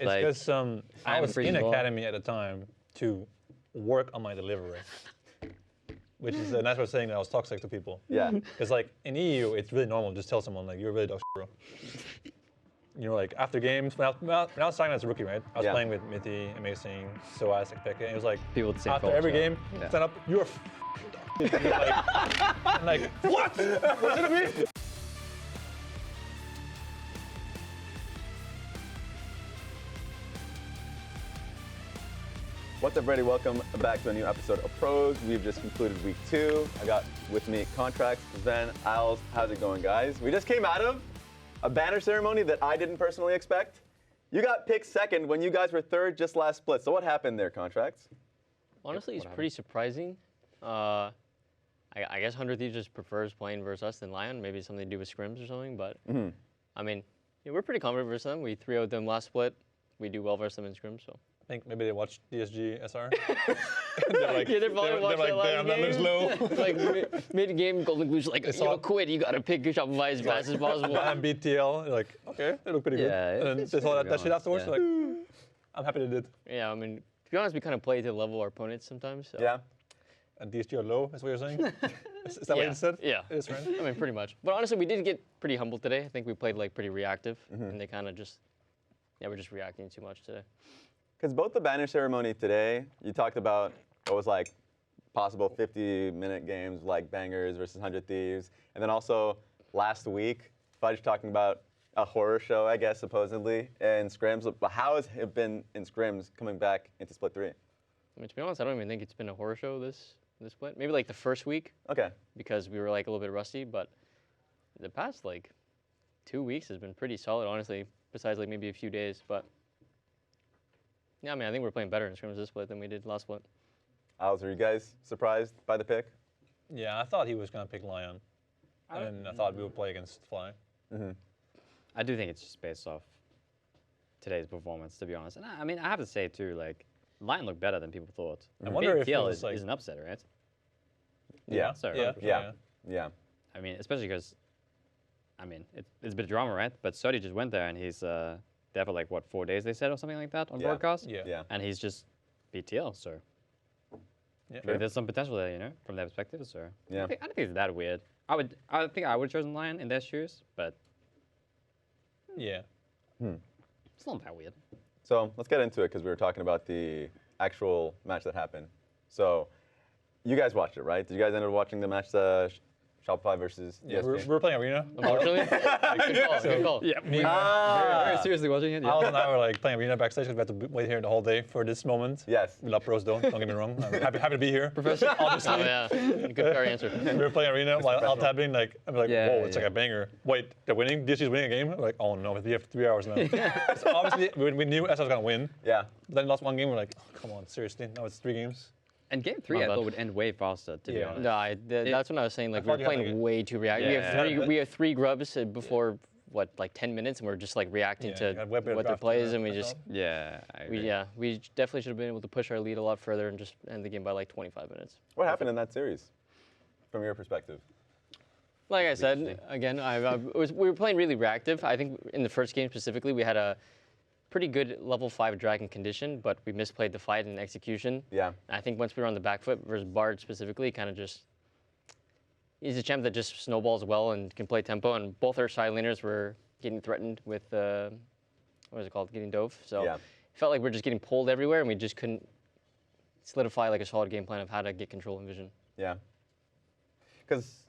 It's because I was in academy at the time to work on my delivery, which is a nice way of saying that I was toxic to people. Yeah. Because like in EU, it's really normal to just tell someone like you're really dog shit, bro. You know, like after games, when I was starting as a rookie, right? I was playing with Mitty, Amazing, Soas, Peke, and it was like people with the same after culture. every game, stand up, you're a dog. And I'm like, what? What's it mean? What's up, everybody? Welcome back to a new episode of Pros. We've just concluded week 2. I got with me Contractz, Zven, Isles. How's it going, guys? We just came out of a banner ceremony that I didn't personally expect. You got picked second when you guys were third just last split. So what happened there, Contractz? Honestly, it's pretty surprising. I guess 100 Thieves just prefers playing versus us than Lyon. Maybe it's something to do with scrims or something. But, I mean, we're pretty confident versus them. We 3-0'd them last split. We do well versus them in scrims, so. I think maybe they watched DSG SR. They're like, yeah, they're probably watching like, damn, that looks low. Like mid-game, Golden Glue's like, quit. You gotta pick Shopify as fast as possible. And beat TL. They're like, okay, they look pretty good. And then they saw that shit afterwards. They're like, I'm happy they did. Yeah, I mean, to be honest, we kind of play to level our opponents sometimes. So. Yeah. And DSG are low, is what you're saying? Is that what you said? Yeah. It is, right? I mean, pretty much. But honestly, we did get pretty humbled today. I think we played like pretty reactive, and they kind of just, we're just reacting too much today. Because both the banner ceremony today, you talked about what was like possible 50-minute games like Bangers versus 100 Thieves. And then also last week, Fudge talking about a horror show, I guess, supposedly, in scrims. But how has it been in scrims coming back into split 3? I mean, to be honest, I don't even think it's been a horror show this split. Maybe like the first week. Okay. Because we were like a little bit rusty, but the past like 2 weeks has been pretty solid, honestly, besides like maybe a few days. But yeah, I mean, I think we're playing better in scrims this split than we did last split. Isles, are you guys surprised by the pick? Yeah, I thought he was going to pick Lyon. And I thought we would play against Fly. I do think it's just based off today's performance, to be honest. And I mean, I have to say, too, like, Lyon looked better than people thought. I wonder if TL is an upset, right? Yeah. Yeah. I mean, especially because, I mean, it's a bit of drama, right? But Sodi just went there and he's there for like, what, 4 days they said or something like that on broadcast? Yeah. And he's just beat TL, so. Yeah. Maybe there's some potential there, you know, from their perspective, so. Yeah. I don't think it's that weird. I think I would have chosen Lyon in their shoes, but. Yeah. It's not that weird. So let's get into it because we were talking about the actual match that happened. So you guys watched it, right? Did you guys end up watching the match, Shopify versus DSG? We're playing Arena. Unfortunately. Good call. Yeah, Very seriously watching it. Alice and I were like playing Arena backstage because we had to wait here the whole day for this moment. Yes. We love pros, don't get me wrong. I'm happy to be here. Professor? Obviously. Oh, yeah. Good fair answer. We were playing Arena while alt tabbing, like, I'm like, Yeah, whoa, it's like a banger. Wait, they're winning? DSG's winning a game? I'm like, oh no, we have 3 hours now. So obviously, we knew SR was going to win. Yeah. But then lost one game, we're like, oh, come on, seriously? Now it's 3 games? And game 3, I Not bad. thought would end way faster, to be honest. No, that's what I was saying. Like, I we're thought you had, playing like, way too reactive. Yeah. We have 3 grubs before, what, like 10 minutes, and we're just like reacting you to had way better what their draft play than is, and we I just, thought. Yeah, I agree. we definitely should have been able to push our lead a lot further and just end the game by like 25 minutes. What happened in that series, from your perspective? Like I said, again, we were playing really reactive. I think in the first game specifically, we had a pretty good level 5 dragon condition, but we misplayed the fight and execution. Yeah. And I think once we were on the back foot versus Bard specifically, kind of just, he's a champ that just snowballs well and can play tempo, and both our side laners were getting threatened with, what is it called, getting dove. So it felt like we're just getting pulled everywhere, and we just couldn't solidify like a solid game plan of how to get control and vision. Yeah. Because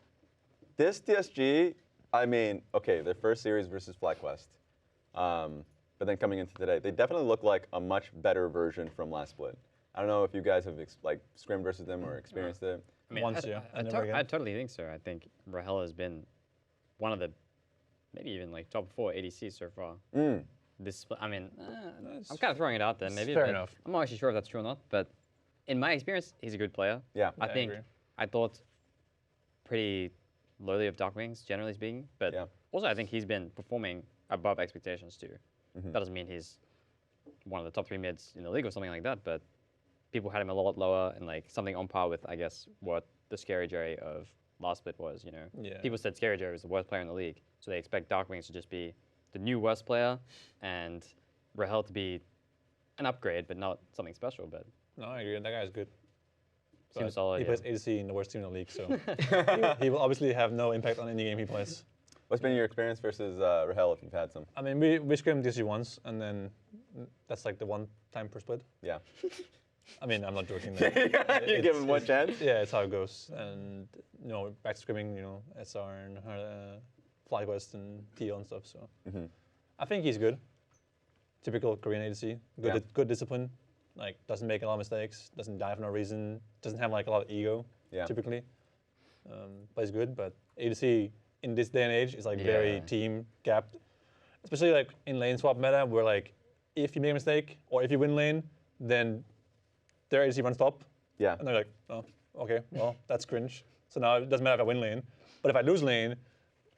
this DSG, I mean, okay, their first series versus FlyQuest. But then coming into today, they definitely look like a much better version from last split. I don't know if you guys have like scrimmed versus them or experienced it. I mean, Once, yeah. I totally think so. I think Rahel has been one of the, maybe even like top 4 ADCs so far. This, I mean, I'm kind of throwing it out there, maybe. Fair enough. I'm not actually sure if that's true or not, but in my experience, he's a good player. Yeah. I think agree. I thought pretty lowly of Dark Wings, generally speaking, but also I think he's been performing above expectations too. That doesn't mean he's one of the top 3 mids in the league or something like that, but people had him a lot lower and like something on par with, I guess, what the Scary Jerry of last split was, you know? Yeah. People said Scary Jerry was the worst player in the league, so they expect Dark Wings to just be the new worst player, and Rahel to be an upgrade, but not something special. But No, I agree. That guy is good. seems solid. He plays ADC in the worst team in the league, so he will obviously have no impact on any game he plays. What's been your experience versus Rahel, if you've had some? I mean, we scrimmed DC once, and then that's like the one time per split. Yeah. I mean, I'm not joking. There. You give him one chance? Yeah, it's how it goes. And, back to scrimming, SR and FlyQuest and TL and stuff. So I think he's good. Typical Korean ADC. Good discipline. Like, doesn't make a lot of mistakes. Doesn't die for no reason. Doesn't have, like, a lot of ego, typically. Plays good, but ADC in this day and age is, like, very team-gapped. Especially, like, in lane swap meta, where, like, if you make a mistake or if you win lane, then their ADC runs top. Yeah. And they're like, oh, okay, well, that's cringe. So now it doesn't matter if I win lane. But if I lose lane,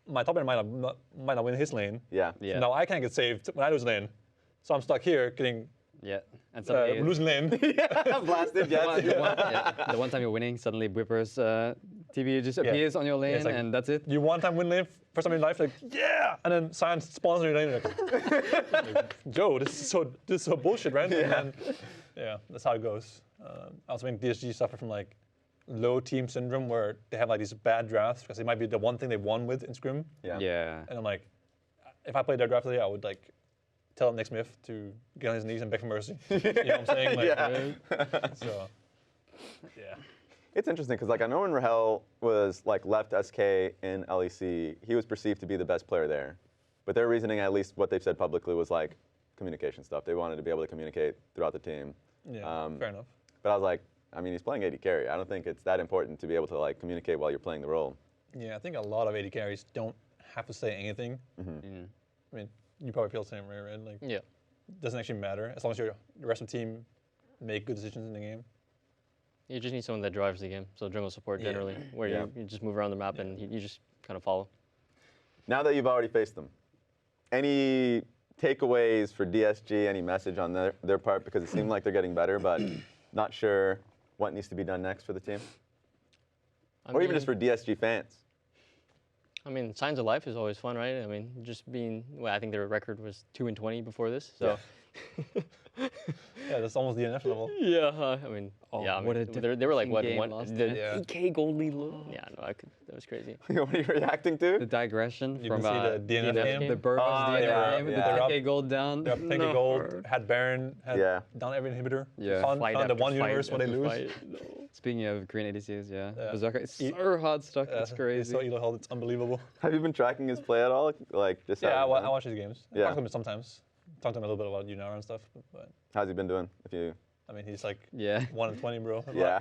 my top lane might not win his lane. Yeah. So now I can't get saved when I lose lane. So I'm stuck here getting and suddenly losing lane. Blasted, the one time you're winning, suddenly Whipper's TV just appears on your lane, like, and that's it. You one time win lane, first time in life, like, yeah! And then Science spawns on your lane, like, Joe, this is so bullshit, right? Yeah. And then, that's how it goes. I also think DSG suffer from, like, low team syndrome, where they have, like, these bad drafts, because it might be the one thing they won with in Scrim. Yeah. And I'm like, if I played their draft today, I would, like, tell Nick Smith to get on his knees and beg for mercy. You know what I'm saying? Like, so, yeah. It's interesting because, like, I know when Rahel was like left SK in LEC, he was perceived to be the best player there. But their reasoning, at least what they've said publicly, was like communication stuff. They wanted to be able to communicate throughout the team. Yeah, fair enough. But I was like, I mean, he's playing AD carry. I don't think it's that important to be able to like communicate while you're playing the role. Yeah, I think a lot of AD carries don't have to say anything. I mean, you probably feel the same way, right? Like, Yeah. it doesn't actually matter as long as the rest of the team make good decisions in the game. You just need someone that drives the game. So jungle support generally, where you just move around the map and you just kind of follow. Now that you've already faced them, any takeaways for DSG, any message on their part? Because it seemed like they're getting better, but not sure what needs to be done next for the team. Or even just for DSG fans. I mean, Signs of Life is always fun, right? I mean, just being, well, I think their record was 2-20 before this, so. Yeah, that's almost the DNF level. Yeah, I mean, what a they were like, what, game one, last the time. Yeah. EK gold lead? Yeah, no, that was crazy. What are you reacting to? The digression You from can see the DNF game. the Burgos DNF game with yeah. the 10K gold down. They're up 10K gold, had Baron, had down every inhibitor. Yeah. Found Fight the after one fight universe where they after lose. fight. Speaking of Korean ADCs, Yeah. Berserker is so hard stuck. It's crazy. So elo held, it's unbelievable. Have you been tracking his play at all? Like just Yeah, I watch his games. I Yeah. talk to him sometimes. Talk to him a little bit about Unara and stuff. But How's he been doing? If you. I mean, he's like Yeah. 1 in 20, bro. Yeah.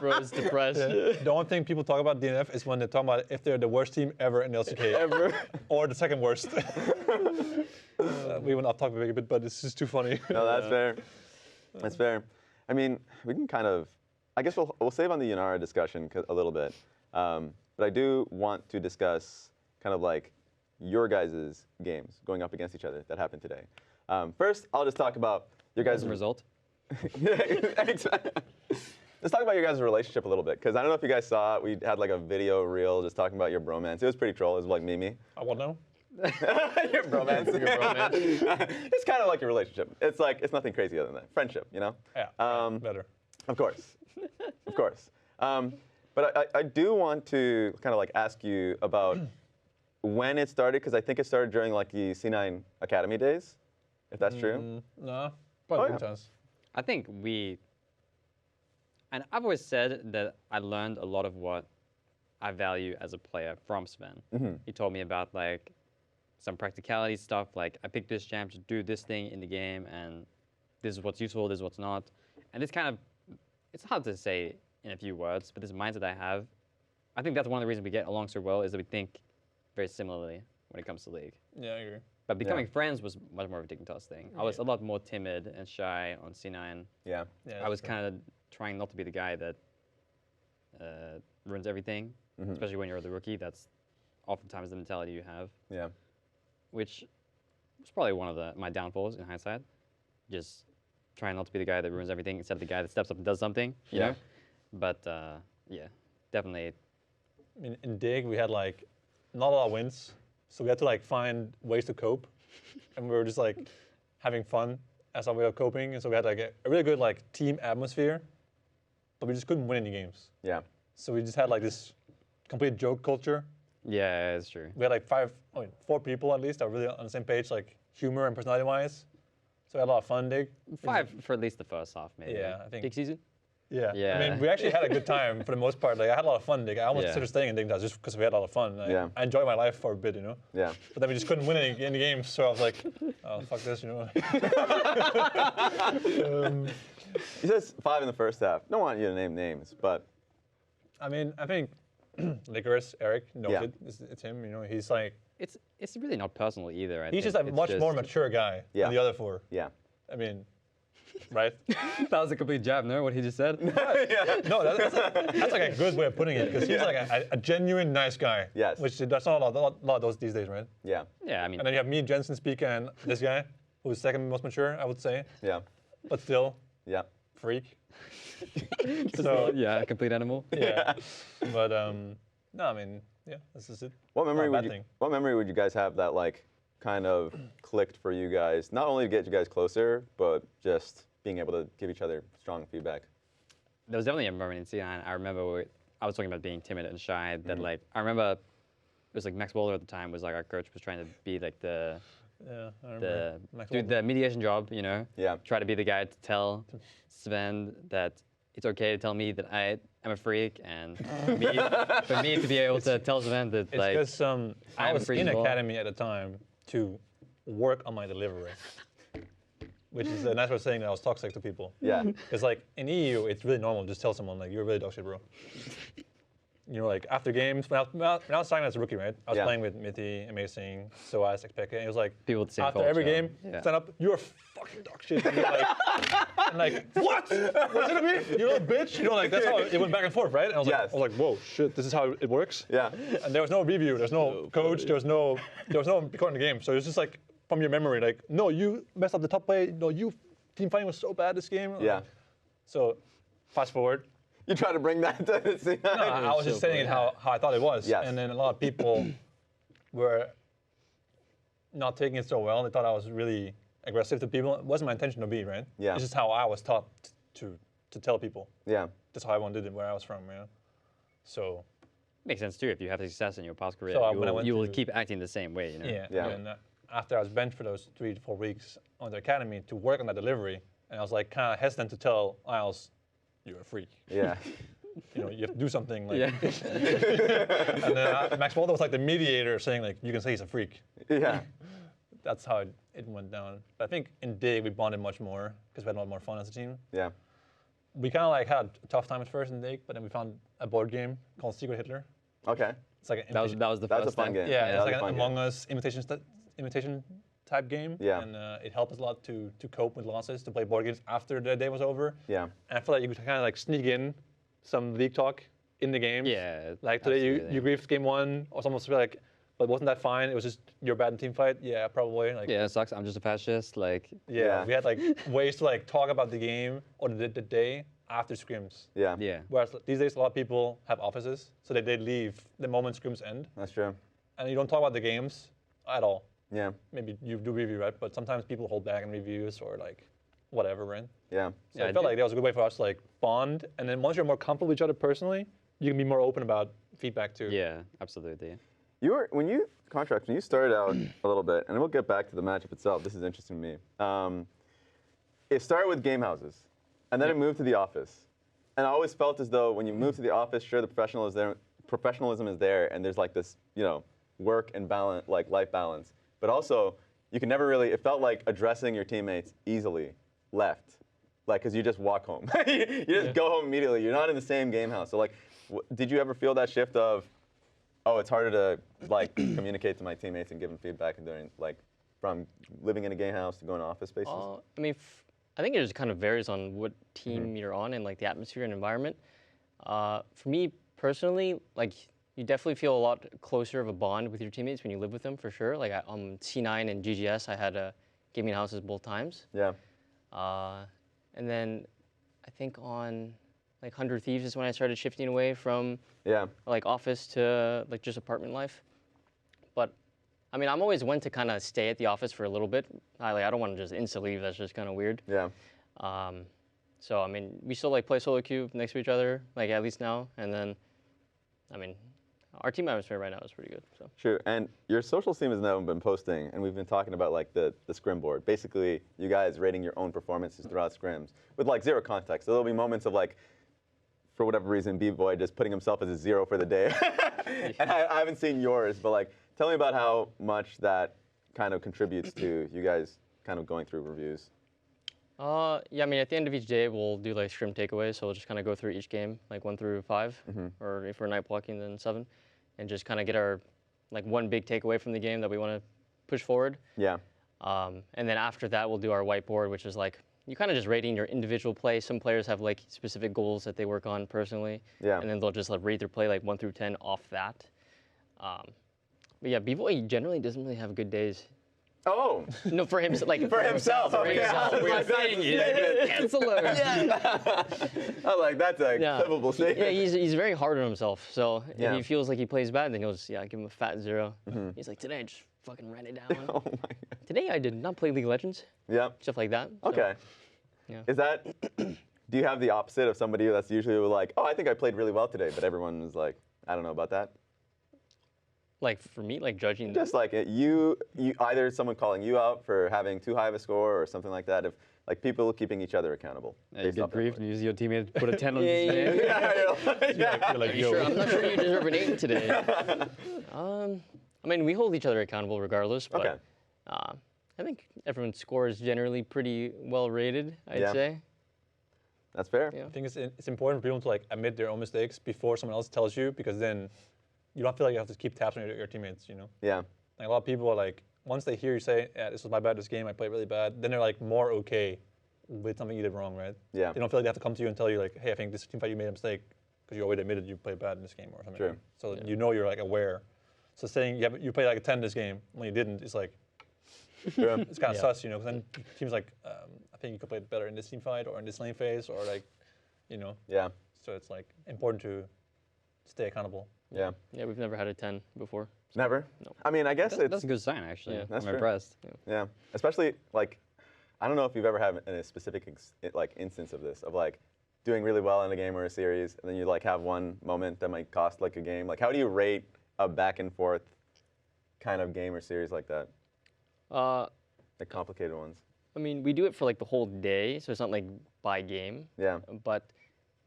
Bro is depressed. The only thing people talk about DNF is when they talk about if they're the worst team ever in LCK. Ever. Or the second worst. We went off topic a bit, but this is too funny. No, that's fair. That's fair. I mean, we can kind of. I guess we'll save on the Yanara discussion a little bit, but I do want to discuss kind of like your guys' games going up against each other that happened today. First, I'll just talk about your guys' As a result. Let's talk about your guys' relationship a little bit, because I don't know if you guys saw it. We had like a video reel just talking about your bromance. It was pretty troll. It was like Mimi. I won't know. Your bromance. It's kind of like your relationship. It's like it's nothing crazy other than that. Friendship, you know. Yeah. Better. Of course. Of course. But I do want to kind of like ask you about when it started, because I think it started during like the C9 Academy days, if that's true. No, probably Oh, yeah. good chance. I think and I've always said that I learned a lot of what I value as a player from Zven. He told me about like some practicality stuff, like I picked this champ to do this thing in the game, and this is what's useful, this is what's not. And it's kind of, it's hard to say in a few words, but this mindset I have, I think that's one of the reasons we get along so well, is that we think very similarly when it comes to League. Yeah, I agree. But becoming friends was much more of a Dignitas thing. I was a lot more timid and shy on C9. Yeah. I was kind of trying not to be the guy that ruins everything, especially when you're the rookie. That's oftentimes the mentality you have. Yeah. Which was probably one of my downfalls in hindsight. Just trying not to be the guy that ruins everything instead of the guy that steps up and does something, you know? But yeah, definitely. I mean, in Dig, we had like not a lot of wins, so we had to like find ways to cope. and we were just like having fun as our way of coping. And so we had like a really good like team atmosphere, but we just couldn't win any games. Yeah. So we just had like this complete joke culture. Yeah, that's true. We had like 4 people at least that were really on the same page, like humor and personality-wise. So we had a lot of fun, Dig. 5 for at least the first half, maybe. Yeah, I think. Big season. Yeah. Yeah. I mean, we actually had a good time for the most part. Like I had a lot of fun, Dig. I almost Yeah. considered staying in Dignitas just because we had a lot of fun. Yeah. I enjoyed my life for a bit, you know. Yeah. But then we just couldn't win any games, so I was like, oh fuck this, you know. He says 5 in the first half. Don't want you to name names, but I mean, I think Licorice, Eric knows Yeah. it. It's him, you know. He's like, It's really not personal either. he's just a much more mature guy Yeah. than the other 4. yeah. I mean, right? That was a complete jab, no? What he just said? No, that's like a good way of putting it, because he's like a genuine nice guy. Yes. Which that's not a lot of those these days, right? Yeah. Yeah, I mean, And then you have me, Jensen, speaker, and this guy, who's second most mature, I would say, Yeah. but still Yeah. freak. So yeah, complete animal. yeah, but no, I mean, yeah, this is it. What memory Not a would bad you, thing. what memory would you guys have that like kind of clicked for you guys? Not only to get you guys closer, but just being able to give each other strong feedback. There was definitely a moment in C9. I remember I was talking about being timid and shy. That like I remember it was like Max Bowler at the time was like our coach was trying to be like the Yeah, I remember. Max do Walden. the mediation job, you know. Yeah. Try to be the guy to tell Zven that it's okay to tell me that I am a freak, and for me to be able to tell Zven that It's like because I I'm was free in as well. academy at the time to work on my delivery, which is a nice way of saying that I was toxic to people. Yeah. Because like in EU, it's really normal to just tell someone like you're really dog shit, bro. You know, like after games, when I was signing as a rookie, right? I was Yeah. playing with Mitty, Amazing, Soaz, Expeke, and it was like People with the same after every culture. game, Yeah. stand up, you're fucking dog shit. And you're like, I'm like, what? What's it to me? You little bitch? You know, like that's how it went back and forth, right? And Yes. I was like, whoa, shit, this is how it works. Yeah. And there was no review, there's no coach, there was no recording the game. So it was just like from your memory, like, no, you messed up the top play. No, you team fighting was so bad this game. Yeah. So fast forward. You try to bring that to the scene. No, I was just saying it how I thought it was. Yes. And then a lot of people were not taking it so well. They thought I was really aggressive to people. It wasn't my intention to be, right? Yeah. It's just how I was taught to tell people. Yeah. That's how everyone did it where I was from, you know? So makes sense too. If you have success in your past career, So, you when I will, went you will to- keep acting the same way, you know. yeah. Yeah. And after I was benched for those 3 to 4 weeks on the academy to work on that delivery, and I was like kind of hesitant to tell Isles, you're a freak. Yeah. You know, you have to do something. Like, Yeah. And then Max Walden was like the mediator, saying like, you can say he's a freak. Yeah. That's how it went down. But I think in Dig we bonded much more because we had a lot more fun as a team. Yeah. We kind of like had a tough time at first in Dig, but then we found a board game called Secret Hitler. Okay. It's like an That was the That's a first fun thing. game. yeah, that it's was like a an fun Among game. Us imitation type game. Yeah. And it helped us a lot to cope with losses, to play board games after the day was over. Yeah. And I feel like you could kind of like sneak in some league talk in the game. Yeah. Like today absolutely. you griefed game 1, or someone was like, but wasn't that fine? It was just you're bad in team fight. Yeah, probably. Like, Yeah, it sucks. I'm just a fascist. Like, Yeah. we had like ways to like talk about the game or the day after scrims. Yeah. yeah. Whereas these days a lot of people have offices, so they leave the moment scrims end, That's true. and you don't talk about the games at all. Yeah. Maybe you do review, right? But sometimes people hold back in reviews or like whatever, right? Yeah. So Yeah, I I felt do- like that was a good way for us to like bond, and then once you're more comfortable with each other personally, you can be more open about feedback too. Yeah, absolutely. When you started out a little bit, and we'll get back to the matchup itself. This is interesting to me. It started with game houses, and then it moved to the office. And I always felt as though when you move to the office, sure, the professionalism is there, and there's like this, work and balance, like life balance. But also, you can never really. It felt like addressing your teammates easily left, like because you just walk home. you just go home immediately. You're not in the same game house. So like, did you ever feel that shift of, oh, it's harder to like communicate to my teammates and give them feedback and doing like from living in a game house to going to office spaces? I mean, I think it just kind of varies on what team you're on and like the atmosphere and environment. For me personally, like you definitely feel a lot closer of a bond with your teammates when you live with them, for sure. Like on C9 and GGS, I had gaming houses both times. Yeah. And then I think on like 100 Thieves is when I started shifting away from Yeah. like office to like just apartment life. But I mean, I'm always one to kind of stay at the office for a little bit. I don't want to just instantly leave. That's just kind of weird. Yeah. So I mean, we still like play solo queue next to each other, like at least now. And then, I mean, our team atmosphere right now is pretty good. So. True. And your social team has now been posting, and we've been talking about like the scrim board. Basically, you guys rating your own performances throughout scrims with like zero context. So there'll be moments of like, for whatever reason, B-Boy just putting himself as a 0 for the day. And I haven't seen yours, but like, tell me about how much that kind of contributes to you guys kind of going through reviews. Yeah, I mean, at the end of each day, we'll do like scrim takeaways. So we'll just kind of go through each game, like 1 through 5, or if we're night blocking, then 7, and just kind of get our like one big takeaway from the game that we want to push forward. Yeah. And then after that, we'll do our whiteboard, which is like you kind of just rating your individual play. Some players have like specific goals that they work on personally, and then they'll just like rate their play like 1 through 10 off that. But yeah, B-Boy generally doesn't really have good days. Oh. No, for himself. Like for himself. For himself. We're saying canceler. Yeah. I like that's a livable statement. Yeah, he's very hard on himself. So if he feels like he plays bad, then he'll just give him a fat 0. He's like, today I just fucking ran it down. Oh my God. Today I did not play League of Legends. Yeah. Stuff like that. So, Okay. Yeah. Is that? Do you have the opposite of somebody that's usually like, oh, I think I played really well today, but everyone was like, I don't know about that. Like for me, like judging. Just like you either someone calling you out for having too high of a score or something like that. If like people keeping each other accountable. You get briefed and you see your teammate put a 10 on his name. You're like, yo. Sure, I'm not sure you deserve an 8 today. I mean, we hold each other accountable regardless. But, okay. I think everyone's score is generally pretty well rated, I'd say. That's fair. I think it's important for people to like admit their own mistakes before someone else tells you, because then you don't feel like you have to keep tabs on your teammates, you know? Yeah. Like a lot of people are like, once they hear you say, yeah, this was my bad this game, I played really bad, then they're like more okay with something you did wrong, right? Yeah. They don't feel like they have to come to you and tell you like, hey, I think this team fight you made a mistake because you already admitted you played bad in this game or something. True. So you know you're like aware. So saying you played like a 10 this game when you didn't, it's like, it's kind of sus, you know, because then teams like, I think you could play it better in this team fight or in this lane phase or like, you know. Yeah. So it's like important to stay accountable. Yeah. Yeah, we've never had a 10 before. So. Never? No. I mean, I guess that's a good sign, actually. Yeah. That's I'm true. impressed. Yeah. Especially, like, I don't know if you've ever had a specific, instance of this, of, like, doing really well in a game or a series, and then you, like, have one moment that might cost, like, a game. Like, how do you rate a back-and-forth kind of game or series like that? The complicated ones. I mean, we do it for, like, the whole day, so it's not, like, by game. Yeah. But,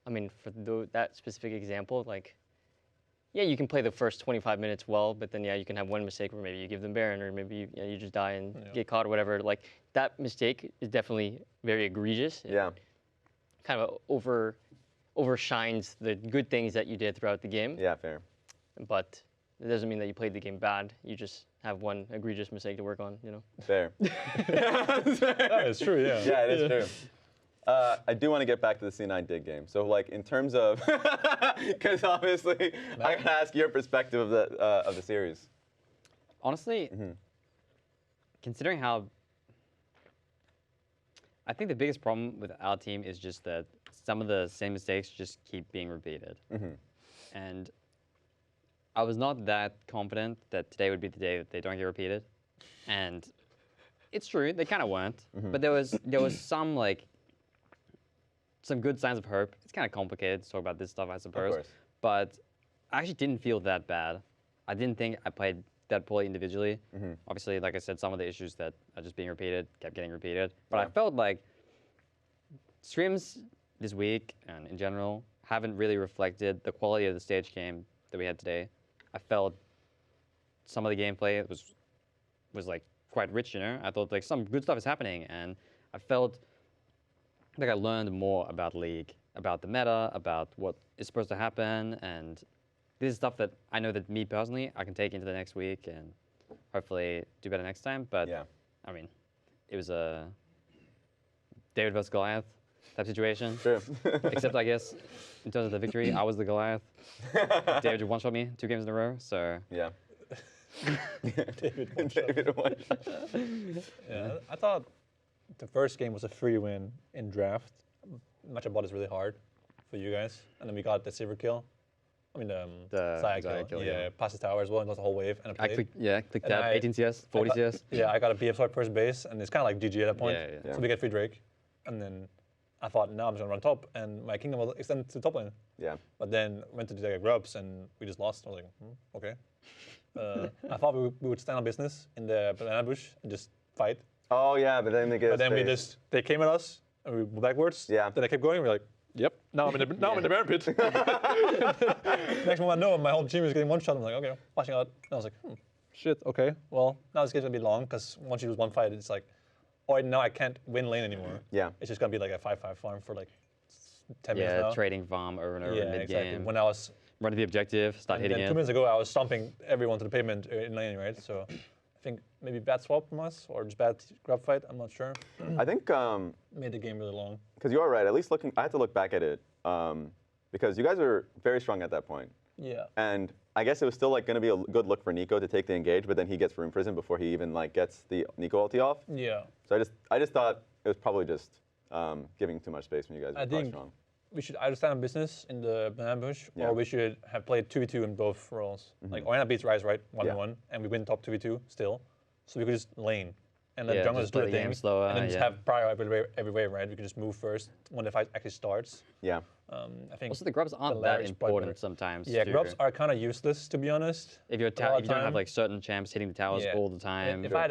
I mean, for that specific example, like, yeah, you can play the first 25 minutes well, but then, you can have one mistake where maybe you give them Baron or maybe you just die and get caught or whatever. Like, that mistake is definitely very egregious. Yeah. Kind of overshines the good things that you did throughout the game. Yeah, fair. But it doesn't mean that you played the game bad. You just have one egregious mistake to work on, you know? Fair. It's true, yeah. Yeah, it is true. I do want to get back to the C9 dig game. So, like, in terms of, because obviously I gotta ask your perspective of the series. Honestly, considering how, I think the biggest problem with our team is just that some of the same mistakes just keep being repeated. And I was not that confident that today would be the day that they don't get repeated. And it's true, they kind of weren't. But there was some, like, some good signs of hope. It's kind of complicated to talk about this stuff, I suppose. Of course. But I actually didn't feel that bad. I didn't think I played that poorly individually. Obviously, like I said, some of the issues that are just being repeated kept getting repeated. But I felt like streams this week and in general haven't really reflected the quality of the stage game that we had today. I felt some of the gameplay was like quite rich, you know? I thought like some good stuff is happening, and I felt like I learned more about League, about the meta, about what is supposed to happen, and this is stuff that I know that me personally, I can take into the next week and hopefully do better next time. But I mean, it was a David versus Goliath type situation. True. Except I guess in terms of the victory, I was the Goliath. David one-shot me 2 games in a row, so. Yeah. David one-shot. Yeah, I thought the first game was a free win in draft. Matchup bot is really hard for you guys, and then we got the silver kill. I mean, The Zaya Zaya kill. kill, Yeah, yeah. past the tower as well, and got the whole wave. And I clicked And tab, I- 18 CS, 40 CS. Yeah, I got a BF swipe first base, and it's kind of like GG at that point. Yeah. So we get free Drake, and then I thought, now I'm just gonna run top, and my kingdom will extend to top lane. Yeah. But then went to the grubs, and we just lost. I was like, okay. I thought we would stand on business in the banana bush and just fight. Oh yeah, but then they get. But then they came at us, and we went backwards. Yeah. Then I kept going. We're like, yep. Now I'm in the bear pit. Next moment I know, my whole team is getting one shot. I'm like, okay, flashing out. And I was like, shit. Okay. Well, now this game's gonna be long because once you lose one fight, it's like, oh, now I can't win lane anymore. Yeah. It's just gonna be like a 5-5 farm for like 10 minutes Yeah, now. trading farm over and over mid exactly. game. When I was Run to the objective, start hitting then it. 2 minutes ago, I was stomping everyone to the pavement in lane, right? So I think maybe bad swap from us or just bad grab fight. I'm not sure. I think Made the game really long. because you are right. At least I had to look back at it because you guys were very strong at that point. Yeah. And I guess it was still like going to be a good look for Nico to take the engage, but then he gets room prison before he even like gets the Nico ulti off. Yeah. So I just thought it was probably just giving too much space when you guys were probably strong. We should either stand on business in the banana bush, Yeah. or we should have played 2v2 in both roles. Like Oriana beats Rise, right? 1v1, and we win top 2v2 still. So we could just lane and let Yeah, junglers just do play their the game thing, slower, and then just yeah. have prior every way, right? We can just move first when the fight actually starts. Yeah. I think. Also, the grubs aren't that Larry's important partner. sometimes. Yeah, too. grubs are kind of useless, to be honest. If you're a lot of if you don't have time. like certain champs hitting the towers Yeah. all the time. If I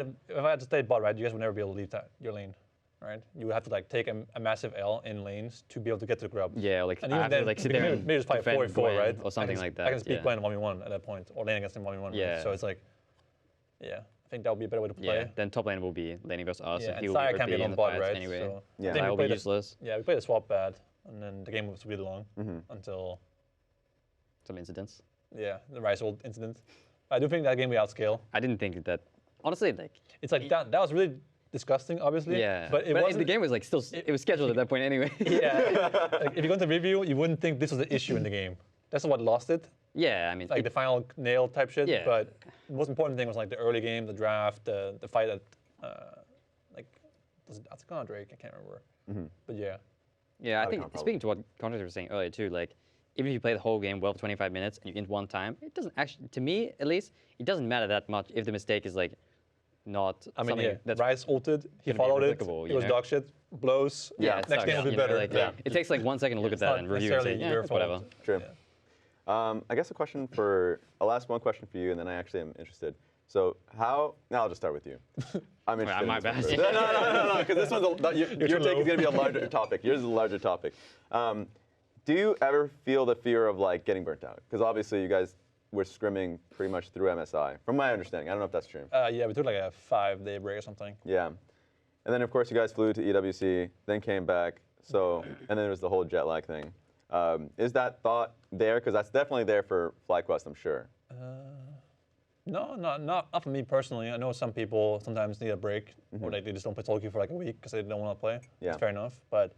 had to stay bot, right, you guys would never be able to leave your lane, right? You would have to like take a massive L in lanes to be able to get to the grub. Yeah, like And I even have then, to like sit maybe, there and maybe just fight defend 4v4, Gwen right? or something like that. I can speak yeah. Gwen 1v1 at that point, or lane against him 1v1. Yeah. Right? So it's like, yeah, I think that would be a better way to play. Yeah, then top lane will be laning versus us, Yeah, and and he will Saya be can't be OP in on the bot, fights right? anyway. So Yeah. I think Saya we will be played useless. we played the swap bad, and then the game was really long until Some incidents. the Rise ult incident. I do think that game we outscale. I didn't think that. Honestly, like It's like that was really disgusting, obviously. yeah, But it wasn't. the game was like still. It was scheduled at that point anyway. Yeah. Like, if you go into review, you wouldn't think this was the issue in the game. That's what lost it. Yeah, I mean, Like the final nail type shit. Yeah. But the most important thing was like the early game, the draft, the fight at like was it Atacama or Drake? I can't remember. But yeah. yeah, I Other think comp, speaking to what Contractz was saying earlier too, like even if you play the whole game well for 25 minutes and you int one time, it doesn't actually, to me at least, it doesn't matter that much if the mistake is like not I mean, something yeah, that's Rise ulted, he gonna be followed it, replicable, it you was know? dog shit, blows, yeah, it next sucks, game will be you know, better. like, Yeah. It takes like 1 second to look at that not and review and say, necessarily yeah, your it's fault. whatever. True. Yeah. I guess a question I'll ask one question for you, and then I actually am interested. So now I'll just start with you. I'm interested. my in this bad. one first. No, because this one's your too take low. is going to be a larger topic. Yours is a larger topic. Do you ever feel the fear of like getting burnt out? Because obviously you guys were scrimming pretty much through MSI, from my understanding. I don't know if that's true. Yeah, we took like a 5-day break or something. Yeah. And then of course you guys flew to EWC, then came back. So and then there was the whole jet lag thing. Is that thought there? Because that's definitely there for FlyQuest, I'm sure. No, not for me personally. I know some people sometimes need a break, or like they just don't play Tolkien for like a week because they don't want to play. Yeah. It's fair enough. But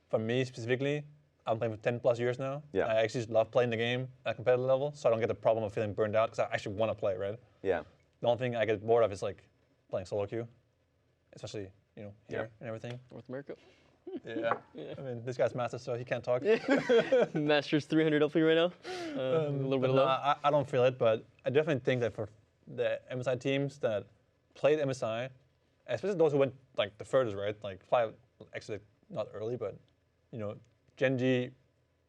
for me specifically, I'm playing for 10 plus years now. Yeah. I actually just love playing the game at a competitive level, so I don't get the problem of feeling burned out because I actually want to play, right? Yeah. The only thing I get bored of is like playing solo queue, especially here and everything. North America. Yeah. I mean, this guy's master, so he can't talk. Masters 300 up for you right now. A little bit But no, low. I don't feel it, but I definitely think that for the MSI teams that played MSI, especially those who went like the furthest, right? Like Fly, actually not early, but Genji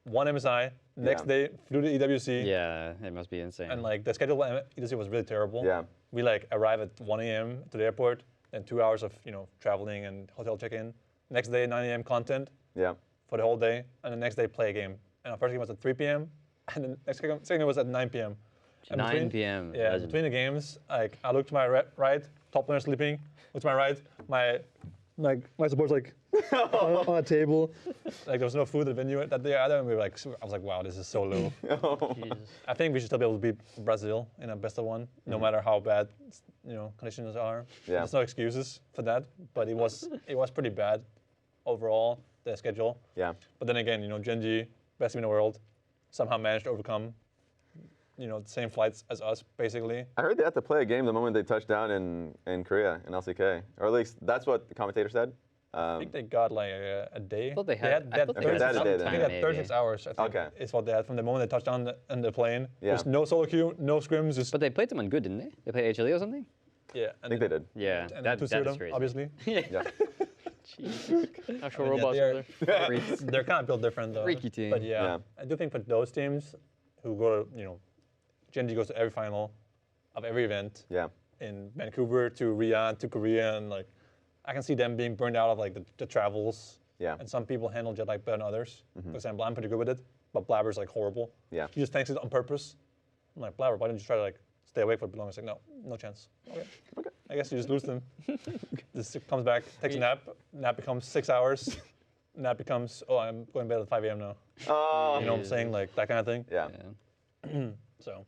won MSI. Next Yeah. day flew to EWC. Yeah, it must be insane. And like the schedule at EWC was really terrible. Yeah. We like arrive at 1 a.m. to the airport, and 2 hours of traveling and hotel check-in. Next day 9 a.m. content Yeah. for the whole day, and the next day play a game. And our first game was at 3 p.m. and the second game was at 9 p.m. And 9 p.m. Yeah, Legend. between the games, like I looked to my right, top laner sleeping. Looked to my right, my support's like on a table. Like there was no food at the venue that day either, and we were like, I was like, wow, this is so low. Jesus. I think we should still be able to beat Brazil in a best of one, no matter how bad conditions are. Yeah. There's no excuses for that, but it was pretty bad overall, the schedule. Yeah. But then again, Genji, best team in the world, somehow managed to overcome the same flights as us, basically. I heard they had to play a game the moment they touched down in Korea, in LCK. Or at least that's what the commentator said. I think they got like a day. I thought they had. They had Okay, they had a day then. I think they had 36 hours. I think Okay. is what they had from the moment they touched down on the plane. Yeah. There's no solo queue, no scrims. Just But they played someone good, didn't they? They played HLE or something? yeah. I think they did. Yeah, And that, two that is them, crazy. obviously. Yeah. Actual I mean, robots they're- over there. They're kind of built different though. Freaky team. But yeah, Yeah. I do think for those teams who go to, Gen.G goes to every final of every event Yeah. in Vancouver to Riyadh to Korea, and like I can see them being burned out of like the travels. Yeah. And some people handle jet lag better than others. For example, I'm pretty good with it, but Blabber's like horrible. Yeah. He just thinks it on purpose. I'm like, Blabber, why don't you try to like stay awake for a bit longer? It's like, no chance. Okay. I guess you just lose them. This comes back, takes a nap. Nap becomes 6 hours. Nap becomes, I'm going to bed at 5 a.m. now. Oh. You know what I'm saying? Like that kind of thing. Yeah. So,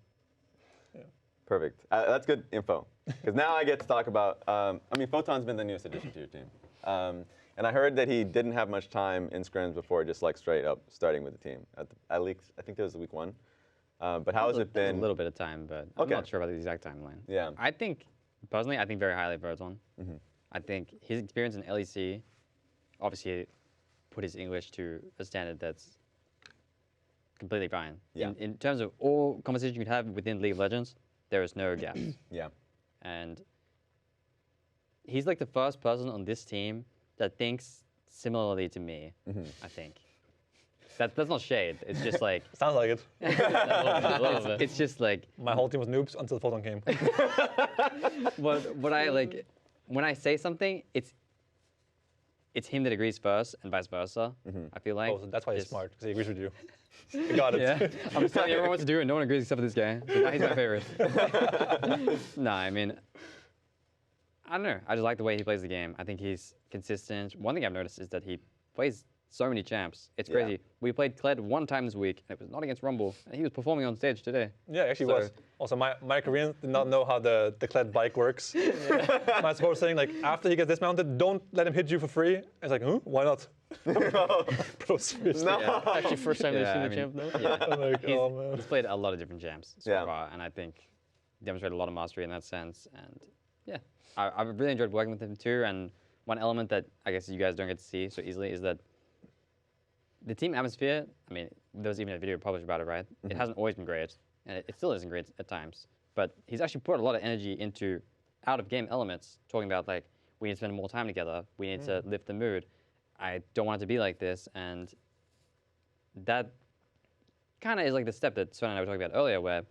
Perfect. That's good info. Because now I get to talk about, Photon's been the newest addition to your team. And I heard that he didn't have much time in scrims before just like straight up starting with the team. At least, I think that was week 1. But how has it been? A little bit of time, but I'm Okay. not sure about the exact timeline. Yeah. I think, personally, I think very highly of Photon. I think his experience in LEC obviously put his English to a standard that's completely fine. Yeah. In terms of all conversations you can have within League of Legends, there is no gaps. Yeah. And he's like the first person on this team that thinks similarly to me, I think. That's not shade. It's just like, sounds like it. it's just like, My whole team was noobs until Photon came. what I like, when I say something, it's him that agrees first and vice versa, I feel like. So that's why he's Just- smart, because he agrees with you. You got it. Yeah, I'm just telling everyone what to do, and no one agrees except for this guy. So now he's my favorite. Nah, I mean, I don't know. I just like the way he plays the game. I think he's consistent. One thing I've noticed is that he plays so many champs. It's Yeah. crazy. We played Kled one time this week, and it was not against Rumble, and he was performing on stage today. Yeah, actually So- was. Also, my Korean did not know how the Kled bike works. My support was saying, like, after he gets dismounted, don't let him hit you for free. I was like, huh? Why not? Bro, seriously. No. Actually, first time they've Yeah, seen I the mean- champ though. Yeah. I'm like, oh, man. He's played a lot of different champs so Yeah. far, and I think demonstrated a lot of mastery in that sense. And yeah, I've really enjoyed working with him too. And one element that I guess you guys don't get to see so easily is that the team atmosphere, I mean, there was even a video published about it, right? It hasn't always been great, and it still isn't great at times. But he's actually put a lot of energy into out-of-game elements, talking about, like, we need to spend more time together, we need to lift the mood, I don't want it to be like this, and that kind of is like the step that Sven and I were talking about earlier, where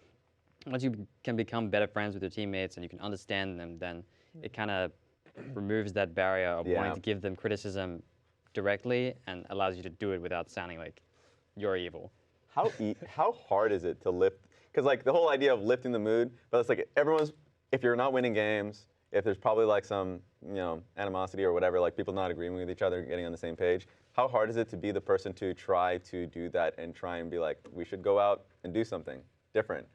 once you can become better friends with your teammates and you can understand them, then it kind of removes that barrier of Yeah. wanting to give them criticism directly and allows you to do it without sounding like you're evil. How hard is it to lift? Because like the whole idea of lifting the mood, but it's like if you're not winning games, if there's probably like some animosity or whatever, like people not agreeing with each other, getting on the same page. How hard is it to be the person to try to do that and try and be like, we should go out and do something different?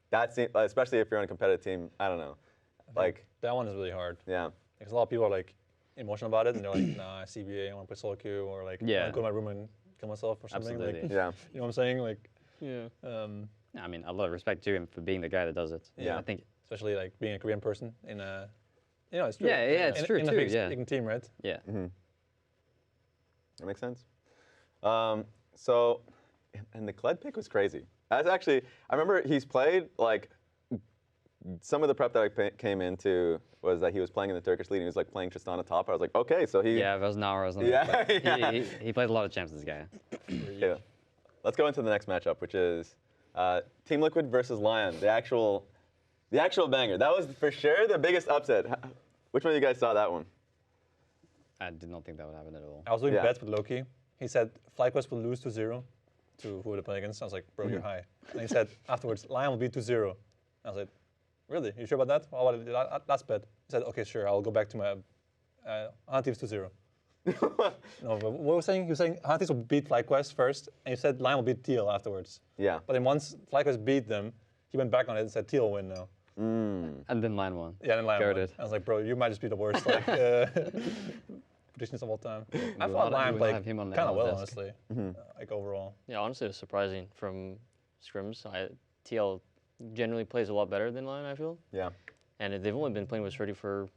That's especially if you're on a competitive team. I don't know, like That one is really hard. yeah, Because a lot of people are like emotional about it, and they're like, nah, CBA, I want to play solo queue, or like, I Yeah. want to go to my room and kill myself or something. Absolutely. Like, yeah, you know what I'm saying? Like, Yeah. I mean, a lot of respect to him for being the guy that does it. Yeah. I think, especially like being a Korean person in a, it's true. Yeah, yeah, it's in, true in a too, big, yeah. big team, right? yeah. that makes sense. So, and the Kled pick was crazy. That's actually, I remember he's played like. Some of the prep that I came into was that he was playing in the Turkish league and he was like playing Tristana top. I was like, okay, so he. Yeah, Vesnara or something. Yeah, But yeah. He plays a lot of champs, this guy. Yeah. Let's go into the next matchup, which is Team Liquid versus Lyon, the actual banger. That was for sure the biggest upset. Which one of you guys saw that one? I did not think that would happen at all. I was doing Yeah. bets with Loki. He said FlyQuest will lose 2-0 to who they're playing against. I was like, bro, you're high. And he said afterwards, Lyon will be 2-0. I was like, really? You sure about that? How about the last bet? He said, okay, sure. I'll go back to my Thieves 2-0. No, but what was saying? He was saying Thieves will beat FlyQuest first, and he said Lyon will beat TL afterwards. Yeah. But then once FlyQuest beat them, he went back on it and said TL will win now. And then line one. Yeah, then Lyon won. Goated. I was like, bro, you might just be the worst predictions of all time. I will thought not- Lyon we will played have him on the kind of well, analyst desk. honestly. Like overall. Yeah, honestly, it was surprising from scrims. TL generally plays a lot better than Lyon, I feel. Yeah. And they've only been playing with Shirty for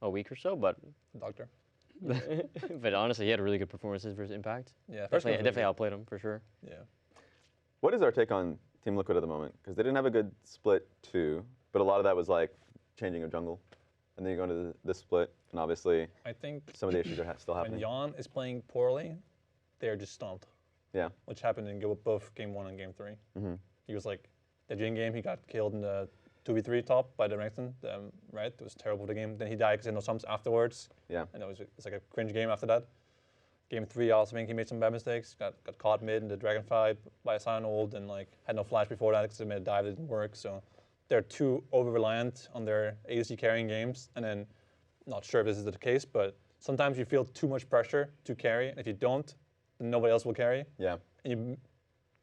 a week or so, but Doctor. But honestly, he had really good performances versus Impact. Yeah, definitely outplayed him for sure. Yeah. What is our take on Team Liquid at the moment? Because they didn't have a good split 2, but a lot of that was like changing of jungle. And then you go into the split, and obviously I think some of the issues are still when happening. Lyon is playing poorly, they're just stomped. Yeah. Which happened in both game 1 and game 3. He was like, the Jin game, he got killed in the 2v3 top by the Renekton, right? It was terrible, the game. Then he died because he had no sums afterwards. Yeah. And it's like a cringe game after that. Game 3, I also think he made some bad mistakes. Got caught mid in the dragon fight by a Sion ult and like had no flash before that because they made a dive that didn't work. So they're too over-reliant on their ADC carrying games. And then, not sure if this is the case, but sometimes you feel too much pressure to carry. And if you don't, then nobody else will carry. Yeah. And you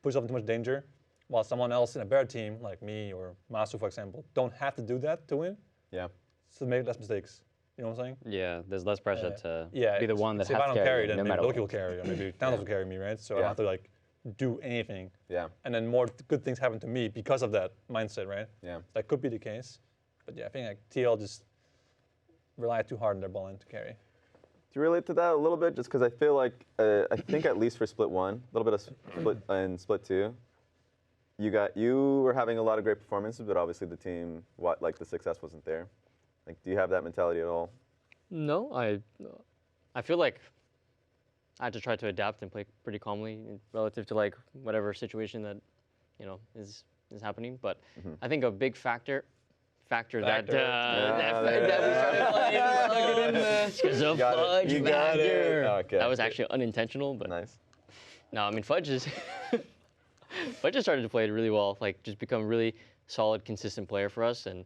put yourself in too much danger. While someone else in a better team, like me or Masu, for example, don't have to do that to win. Yeah. So make less mistakes. You know what I'm saying? Yeah, there's less pressure to Yeah. be the one that so has if I to don't carry, carry, then no maybe matter Loki what. will carry, or maybe Thanos will carry me, right? So I Yeah. don't have to like do anything. Yeah. And then more good things happen to me because of that mindset, right? Yeah. That could be the case. But yeah, I think like TL just rely too hard on their ball line to carry. Do you relate to that a little bit? Just because I feel like, I think at least for split 1, a little bit of split in split 2, you were having a lot of great performances, but obviously the team, the success wasn't there. Like, do you have that mentality at all? No, I feel like I had to try to adapt and play pretty calmly relative to like whatever situation that is happening. But I think a big factor that we started playing because of Fudge You got it. Okay. That was actually unintentional, but Nice. no, I mean Fudge has started to play it really well, like just become a really solid, consistent player for us, and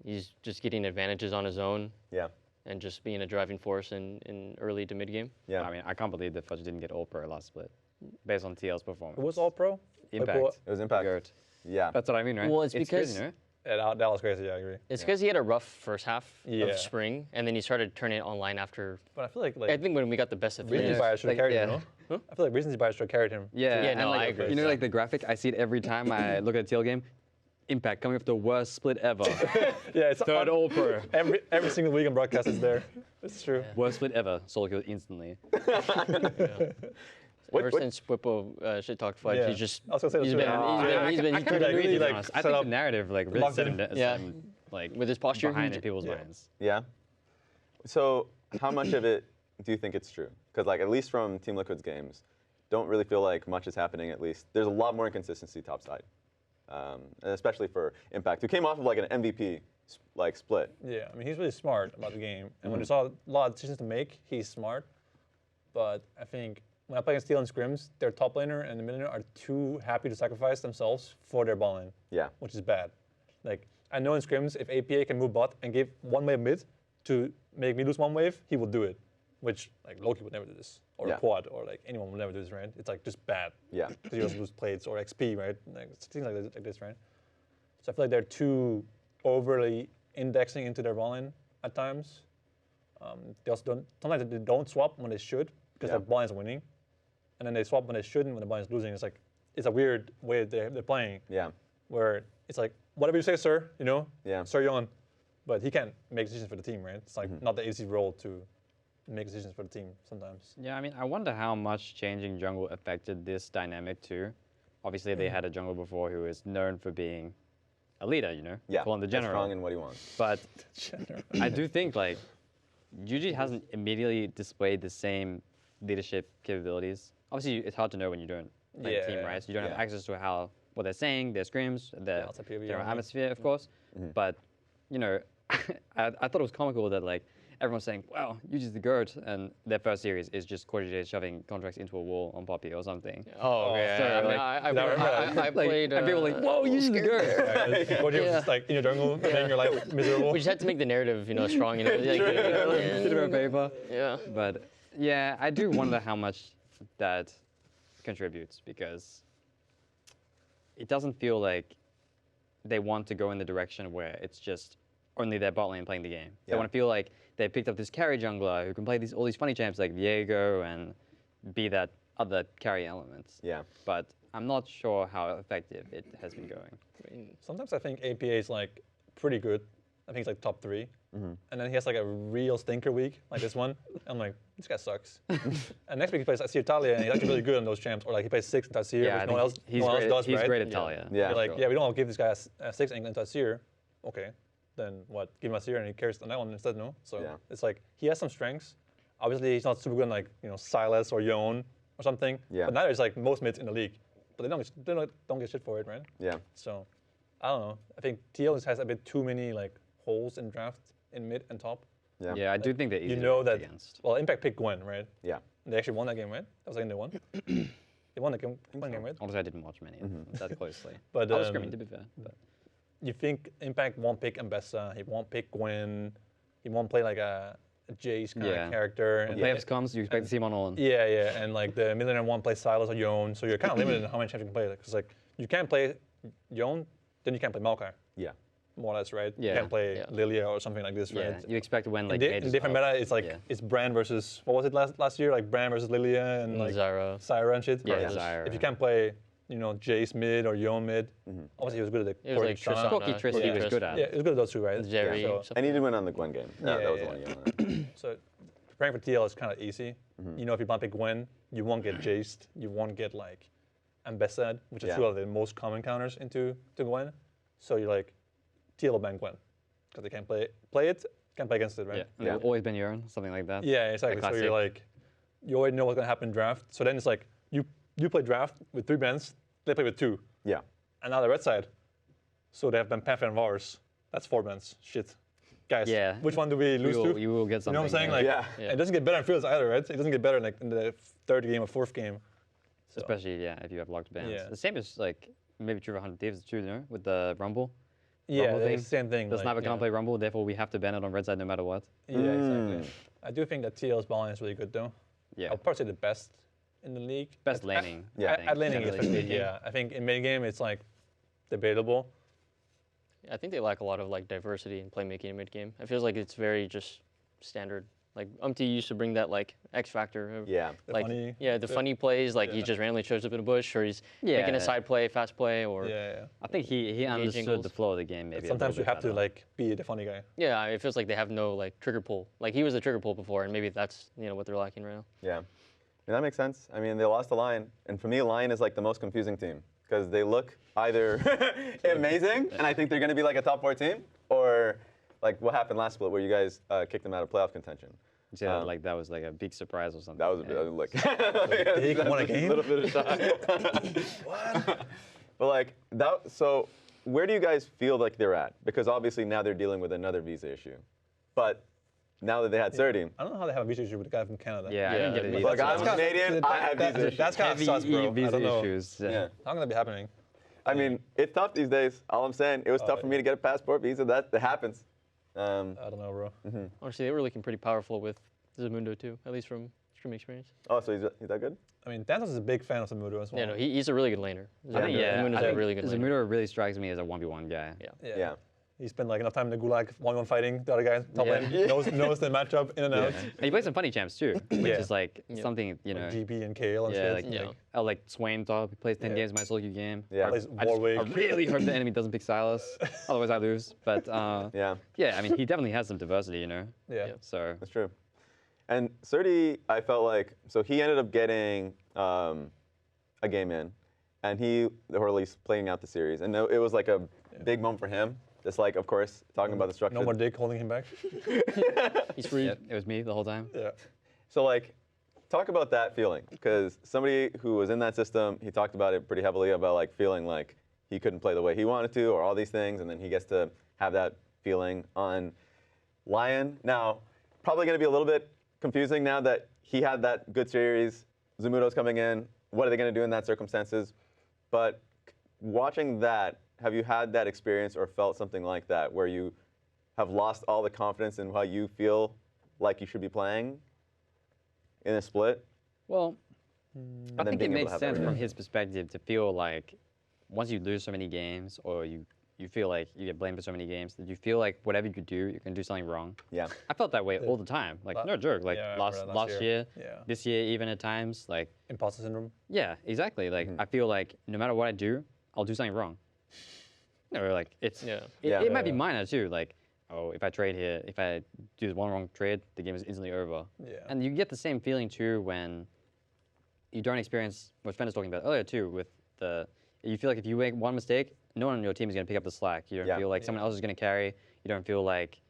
he's just getting advantages on his own. Yeah. And just being a driving force in early to mid game. Yeah. I mean, I can't believe that Fudge didn't get All Pro last split, based on TL's performance. Who was all pro? Impact. It was Impact. Goat. Yeah. That's what I mean, right? Well, it's because- crazy, no? Yeah, that was crazy. Yeah, I agree. It's because he had a rough first half Yeah. of spring, and then he started turning it online after. But I feel like I think when we got the best of Recency three. bias should have Like, carried yeah. him, no? I feel like recency bias should have carried him. Yeah, Yeah, and no, like, I agree. You know, like the graphic, I see it every time I look at a TL game. Impact coming off the worst split ever. Yeah, it's Third All Pro. every single week on broadcast is there. It's true. Worst split ever. Solo kill instantly. Ever since Whippo shit talked Fudge, Yeah. he's just I was gonna say he's that been too. he's been I can't agree, really, to be like, honest. I set think up- the narrative like really locked set in. him Yeah. like with his posture. behind he in people's yeah. minds. Yeah. So how much of it do you think it's true? Because like at least from Team Liquid's games, don't really feel like much is happening. At least there's a lot more inconsistency topside, and especially for Impact, who came off of like an MVP like split. Yeah, I mean, he's really smart about the game. And when there's a lot of decisions to make, he's smart. But I think when I play against TL and scrims, their top laner and the mid laner are too happy to sacrifice themselves for their ball lane, Yeah. which is bad. Like, I know in scrims, if APA can move bot and give one wave mid to make me lose one wave, he will do it. Which, like, Loki would never do this. Or Yeah. Quad, or like anyone would never do this, right? It's like just bad. Yeah. Because you also lose plates or XP, right? Like, things like this, right? So I feel like they're too overly indexing into their ball lane at times. They also don't, sometimes they don't swap when they should because Yeah. their ball line's winning. And then they swap when they shouldn't when the ball line's losing. It's like, it's a weird way they're playing Yeah. where it's like, whatever you say, sir, you know? Yeah. Sir Yon. But he can't make decisions for the team, right? It's like not the easy role to make decisions for the team sometimes. Yeah, I mean, I wonder how much changing jungle affected this dynamic too. Obviously, they had a jungle before who is known for being a leader, you know, Yeah. calling the That's general. strong in what he wants. But I do think like Yuji hasn't immediately displayed the same leadership capabilities. Obviously, it's hard to know when you don't play the team, Yeah. right? So you don't have Yeah. access to what they're saying, their scrims, their outside POV, general yeah. atmosphere, of course. But you know, I thought it was comical that like everyone's saying, "Wow, Yuji's the GOAT," and their first series is just Cordier shoving Contractz into a wall on Poppy or something. Oh, yeah. so, I mean, like, I Like, played. and people were like, "Whoa, Yuji's the GOAT!" What you're Yeah. just like in your jungle, making your life miserable. We just had to make the narrative, strong. Like, Bit of a paper. yeah. But yeah, I do wonder how much that contributes because it doesn't feel like they want to go in the direction where it's just only their bot lane playing the game. They Yeah. want to feel like they picked up this carry jungler who can play all these funny champs like Viego and be that other carry elements. Yeah. But I'm not sure how effective it has been going. Sometimes I think APA is like pretty good I think he's like top 3. And then he has like a real stinker week, like this one. I'm like, this guy sucks. And next week he plays Tasir Talia, and he's actually really good on those champs. Or like he plays 6 in Tasir, Yeah, which no one else does, he's right? great at Talia. Yeah. You're like, yeah, we don't want to give this guy a 6 in Tasir. Okay, then what? Give him Tasir and he carries on that one instead, no? So it's like, he has some strengths. Obviously, he's not super good in like, Silas or Yon or something. Yeah. But neither is like most mids in the league. But they don't get shit for it, right? Yeah. So, I don't know. I think TL just has a bit too many like holes in draft in mid and top. Yeah. Yeah, I do think that You know that. against. Well, Impact picked Gwen, right? Yeah. They actually won that game, right? That was like in the one. They won the game, right? Honestly, I didn't watch many of them that closely. But I was scrimming, to be fair. But you think Impact won't pick Ambessa? He won't pick Gwen. He won't play like a Jace kind of character. when playoffs comes, you expect to see him on all in. Yeah, yeah, and like the Millionaire won't play Silas or Yon, so you're kind of limited in how many champs you can play. Because like you can't play Yon, then you can't play Maokai. Yeah. More or less, right? Yeah. You can't play Lilia or something like this, Yeah, right? you expect to win like in different meta, it's like it's Brand versus what was it last year? Like Brand versus Lilia and like Zyra and shit. Yeah, Versus Zyra. If you can't play, Jace mid or Yon mid, obviously he was good at the It was like Tristana. Corki Triss he was good at. Yeah, he was good at those two, right? Jerry. So, And he did win on the Gwen game. That was the one he won. so preparing for TL is kind of easy. If you want to pick Gwen, you won't get Jaced. You won't get like Ambessad, which are two of the most common counters into Gwen. So you're like, TL will ban Gwen because they can't play it, can't play against it, right? Yeah, and they've always been Urine, something like that. Yeah, exactly. So you're like, you already know what's gonna happen in draft. So then it's like you play draft with 3 bans, they play with 2. Yeah. And now the red side, so they have been Panther and Vars. That's 4 bans. Shit, guys. Yeah. Which one do we lose to? You will get something. You know what I'm saying? Like, it doesn't get better in fields either, right? It doesn't get better like in the 3rd game or 4th game. So. Especially if you have locked bans. Yeah. The same is like maybe true for 100 Thieves too, with the Rumble. Yeah, Rumble it's the same thing. The sniper can't play Rumble, therefore we have to ban it on red side no matter what. Yeah, exactly. I do think that TL's balance is really good though. Yeah. I'll probably say the best in the league. Best laning. At laning, especially. Yeah. I think in mid game it's like debatable. I think they lack a lot of like diversity in playmaking in mid game. It feels like it's very just standard. Like used to bring that like X factor. Of, like the funny plays. Like he just randomly shows up in a bush, or he's making a side play, fast play, or I think he understood the flow of the game. Maybe sometimes you have to like be the funny guy. Yeah, it feels like they have no like trigger pull. Like he was a trigger pull before, and maybe that's what they're lacking right now. Yeah, that makes sense. I mean, they lost to Lyon, and for me, Lyon is like the most confusing team because they look either amazing, and I think they're going to be like a top 4 team, or like what happened last split where you guys kicked them out of playoff contention. Yeah, like that was like a big surprise or something. That was a bit like they won a game. A little bit of shock. What? But like that. So where do you guys feel like they're at? Because obviously now they're dealing with another visa issue. But now that they had 30, I don't know how they have a visa issue with the guy from Canada. Yeah, I didn't get it either. Like I'm Canadian, I have visa issues. That's kind of sus, bro. Visa issues. Yeah. How can that be happening? I mean, it's tough these days. All I'm saying, it was tough for me to get a passport visa. That happens. I don't know, bro. Honestly, they were looking pretty powerful with Zamundo too, at least from streaming experience. Oh, so he's that good? I mean, Dantos is a big fan of Zamundo as well. Yeah, no, he's a really good laner. Zamundo's a really good laner. Zamundo really strikes me as a 1v1 guy. Yeah. He spent like enough time in the gulag 1v1 fighting the other guy top lane. Knows the matchup in and out. And he plays some funny champs too, which is like something Like GB and Kale and shit. Like Swain top. He plays 10 games in my solo queue game. Yeah. Plays I really hope the enemy doesn't pick Silas, otherwise I lose. But yeah, I mean he definitely has some diversity, Yeah. So that's true. And Surdy, I felt like, so he ended up getting a game in, and or at least playing out the series. And it was like a big moment for him. Just like, of course, talking about the structure. No more dick holding him back. He's free. Yeah, it was me the whole time. Yeah. So like, talk about that feeling. Because somebody who was in that system, he talked about it pretty heavily about like feeling like he couldn't play the way he wanted to or all these things. And then he gets to have that feeling on Lyon. Now, probably going to be a little bit confusing now that he had that good series. Zamudo's coming in. What are they going to do in that circumstances? But watching that, have you had that experience or felt something like that where you have lost all the confidence in how you feel like you should be playing in a split? Well, I think it makes sense from his perspective to feel like once you lose so many games or you feel like you get blamed for so many games, that you feel like whatever you do, you can do something wrong. Yeah. I felt that way all the time. Like, no joke. Like, last year, this year, even at times. Like, imposter syndrome. Yeah, exactly. Like, I feel like no matter what I do, I'll do something wrong. Or like, it might be minor too. Like, oh, if I trade here, if I do one wrong trade, the game is instantly over. Yeah. And you get the same feeling too when you don't experience what Sven was talking about earlier too. With you feel like if you make one mistake, no one on your team is going to pick up the slack. You don't feel like someone else is going to carry. You don't feel like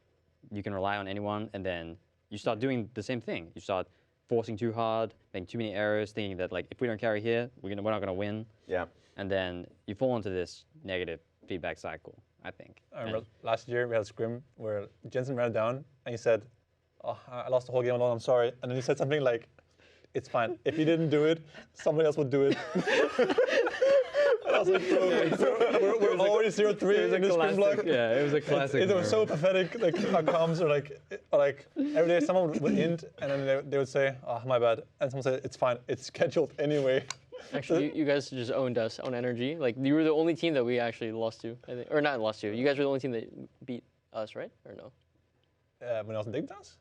you can rely on anyone, and then you start doing the same thing. You start forcing too hard, making too many errors, thinking that like if we don't carry here, we're not going to win. Yeah. And then you fall into this negative feedback cycle, I think. I remember last year we had a scrim where Jensen ran down and he said, "Oh, I lost the whole game alone. I'm sorry." And then he said something like, "It's fine. If you didn't do it, somebody else would do it." And I was like, "Bro, we're already 0-3 in this scrim block." Yeah, it was a classic. It was so pathetic. Like our comms are like every day someone would int and then they would say, "Oh, my bad," and someone said, "It's fine. It's scheduled anyway." Actually, you guys just owned us on energy. Like you were the only team that we actually lost to, I think, or not lost to. You guys were the only team that beat us, right? Or no? When I was in Dignitas?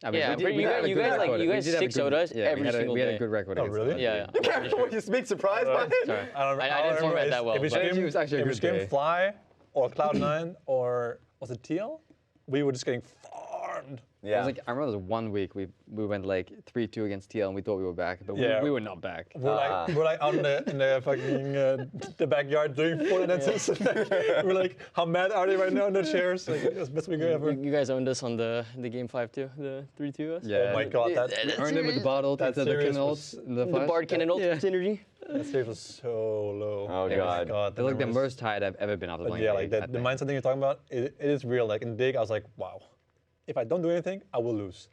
I mean, Yeah, we but you have a you good guys like record. you We guys did have a 6-0'd us yeah, every we had single we day. had a good record. Oh, against really? them. Yeah. You speak surprised by it? Sorry. I I didn't format that well. If we but- Energy was actually a if we good screamed day. Fly or Cloud9 or was it TL, we were just getting farmed. Yeah. I remember there was 1 week we went like 3-2 against TL and we thought we were back, but Yeah. we were not back. We're like out in the fucking the backyard doing full dances. We're like, how mad are they right now in their chairs? Like, that's the best we could ever. You guys owned us on the game 5-2, the 3-2 us. Yeah. Oh my god, that Earned it with the bottle, That the series Kindle, was- the The flash. Bard Cannon Yeah. Ultimate Synergy. that series was so low. Oh, God. They're like the memories. most tired I've ever been after But playing. yeah, League, like I the think. mindset thing you're talking about, it is real. Like in Dig, I was like, wow, if I don't do anything, I will lose.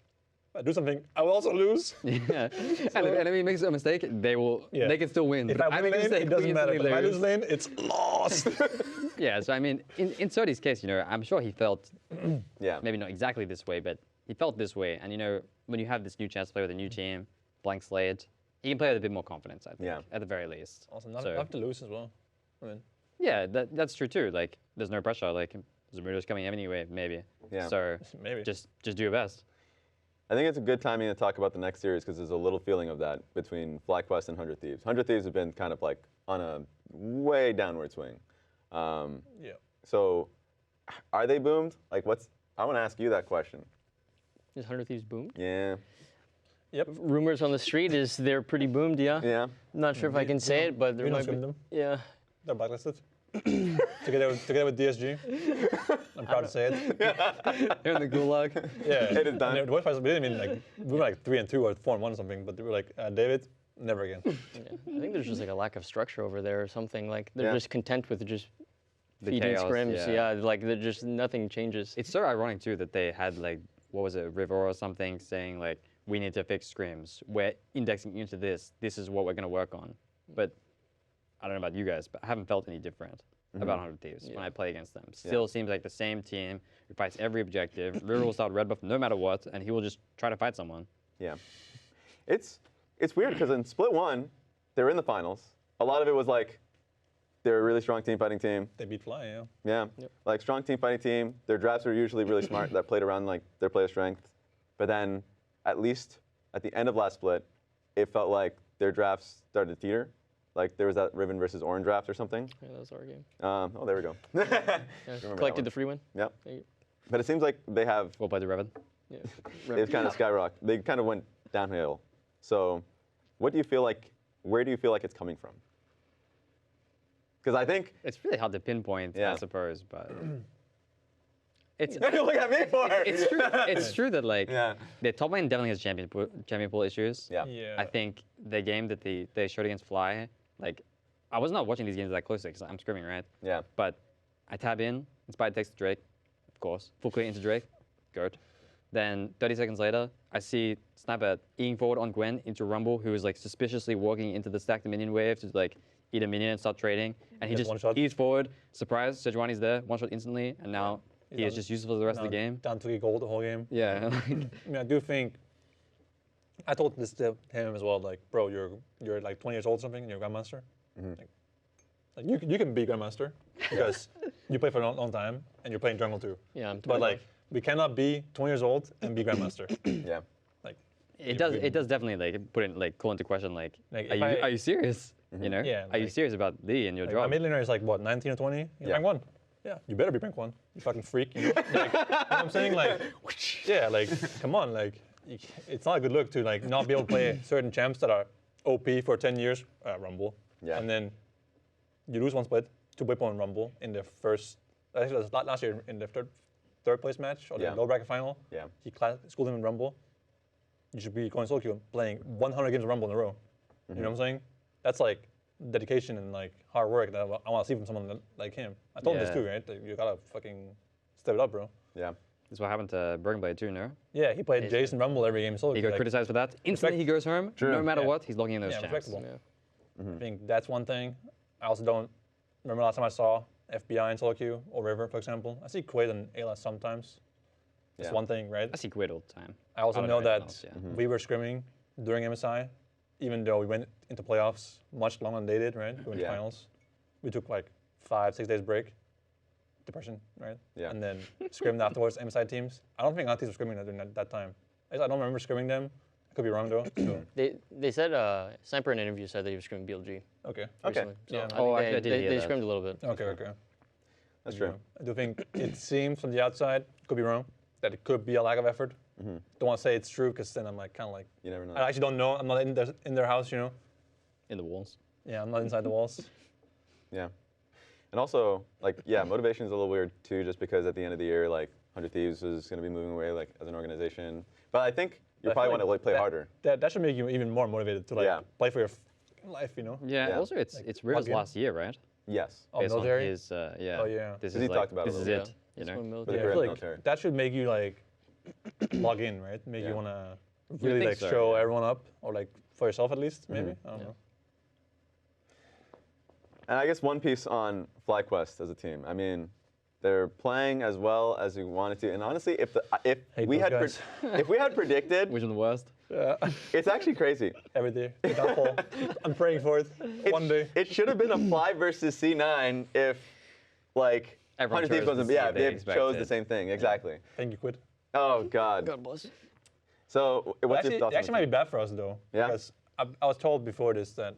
If I do something, I will also lose. Yeah, and if enemy makes a mistake, Yeah. they can still win. If But I I win make a lane, mistake, it doesn't we matter. But instantly if I lose lose. lane, it's lost. Yeah, so I mean, in Sodi's case, I'm sure he felt Yeah. maybe not exactly this way, but he felt this way. And when you have this new chance to play with a new team, blank slate, he can play with a bit more confidence, I think, Yeah. at the very least. Also, not So- have to lose as well. I mean, Yeah, that's true too. Like, there's no pressure. Like, Zamudo's coming anyway, maybe. Yeah. So maybe. just do your best. I think it's a good timing to talk about the next series because there's a little feeling of that between FlyQuest and 100 Thieves. 100 Thieves have been kind of like on a way downward swing. Yeah. So are they boomed? Like I want to ask you that question. Is 100 Thieves boomed? Yeah. Yep. Rumors on the street is they're pretty boomed, yeah. Yeah. Not sure if I can say it, but there We don't might be. scrim them. Yeah. They're blacklisted. together with DSG. I'm proud to say it. They're in the gulag. Yeah. It is done. And the worst part is we didn't even like we were like 3-2 or 4-1 or something, but they were like David, never again. I think there's just like a lack of structure over there or something. Like they're Yeah. just content with just The feeding chaos, scrims. yeah. Yeah, like they're just nothing changes. It's so ironic too that they had like, what was it, River or something saying like, we need to fix scrims. We're indexing into this. This is what we're going to work on. But I don't know about you guys, but I haven't felt any different about 100 Thieves when I play against them. Still seems like the same team who fights every objective. River will start red buff no matter what, and he will just try to fight someone. Yeah. It's weird because in Split 1, they were in the finals. A lot of it was like they're a really strong team fighting team. They beat Fly, yeah. Yeah. Like strong team fighting team. Their drafts were usually really smart that played around like their player strength. But then at least at the end of last split, it felt like their drafts started to teeter. Like there was that Riven versus Orange draft or something. Yeah, that was our game. Oh, there we go. Yeah, that collected one. the free win. Yep. Thank you. But it seems like they have, We'll play the Revan. Yeah. they've kind of skyrocketed. They kind of went downhill. So what do you feel like, where do you feel like it's coming from? Because I think, It's really hard to pinpoint, Yeah. I suppose, but it's what do you look at me for? it's true. It's true that like Yeah. the top lane definitely has champion pool issues. Yeah. Yeah. I think the game that they showed against Fly, like I was not watching these games that closely because I'm screaming, right? Yeah. But I tab in, Inspired takes the Drake, of course, full clear into Drake, good. Then 30 seconds later, I see Sniper eating forward on Gwen into Rumble, who is like suspiciously walking into the stacked minion wave to like eat a minion and start trading. And he Just just one shot. eats forward, surprise, Sejuani's there, one shot instantly, and now he is done. just useful for the rest of the game. Down 3 gold the whole game. Yeah. I mean, I do think. I told this to him as well. Like, bro, you're like 20 years old or something. And you're a grandmaster. Like you can be grandmaster because you play for a long time and you're playing jungle too. Yeah, I'm But like, we cannot be 20 years old and be grandmaster. Yeah. Like, It does definitely like put in like call into question like, Like, are if you serious? You know? Yeah, Are you like- serious about Lee and your like my job? mid laner is like what 19 or 20. You're Yeah. rank 1. Yeah, you better be rank 1. You fucking freak. You know? Like, you know what I'm saying? Like, yeah, like, come on, like, it's not a good look to like not be able to play certain champs that are OP for 10 years, Rumble, and then you lose one split to Whippo and Rumble in the first. Actually, that was last year in the third place match or the low bracket final. Yeah, he schooled him in Rumble. You should be going solo queue playing 100 games of Rumble in a row. You know what I'm saying? That's like dedication and like hard work that I want to see from someone like him. I told him this too, right? Like, you gotta fucking step it up, bro. Yeah. That's what happened to Bergenblade too, no? Yeah, he played Jason Rumble every game solo. He got criticized for that. Instantly he goes home. No matter what, he's logging in those champs. I think that's one thing. I also don't remember last time I saw FBI in solo queue or River, for example. I see Quaid and Ayla sometimes. That's one thing, right? I see Quaid all the time. I also know that we were scrimming during MSI, even though we went into playoffs much longer than they did, right? We went to finals. We took like 5-6 days break. Depression, right? Yeah. And then scrimmed afterwards, MSI teams. I don't think our teams were scrimming during that time. I don't remember scrimming them. I could be wrong though. So. They said Sniper in an interview said that he was scrimming BLG. Okay. Recently. So I did hear they that. scrimmed a little bit. Okay. That's true. I do think it seems from the outside, could be wrong, that it could be a lack of effort. Don't want to say it's true because then I'm like kind of like. You never know. I actually don't know. I'm not in their house, you know. In the walls. Yeah, I'm not inside the walls. Yeah. And also, like, motivation is a little weird too, just because at the end of the year, like, 100 Thieves is going to be moving away, like, as an organization. But I think you probably want to like, play harder. That should make you even more motivated to like play for your life, you know. Yeah. Also, it's River's last year, right? Yes. Based military. On his, Oh yeah. This is he talked about this is it. You know. I feel like that should make you like log in, right? Make you want to really like show everyone up, or like for yourself at least, maybe. I don't know. And I guess one piece on FlyQuest as a team. I mean, they're playing as well as we wanted to. And honestly, if we had predicted, which is the worst? Yeah. It's actually crazy. Every day, I'm praying for it. One day. It should have been a Fly versus C9 if, like, everyone chose they chose the same thing. Exactly. Thank you, Quid. Oh God. God bless. So what's your thoughts? It actually might be bad for us though. Yeah. Because I was told before this that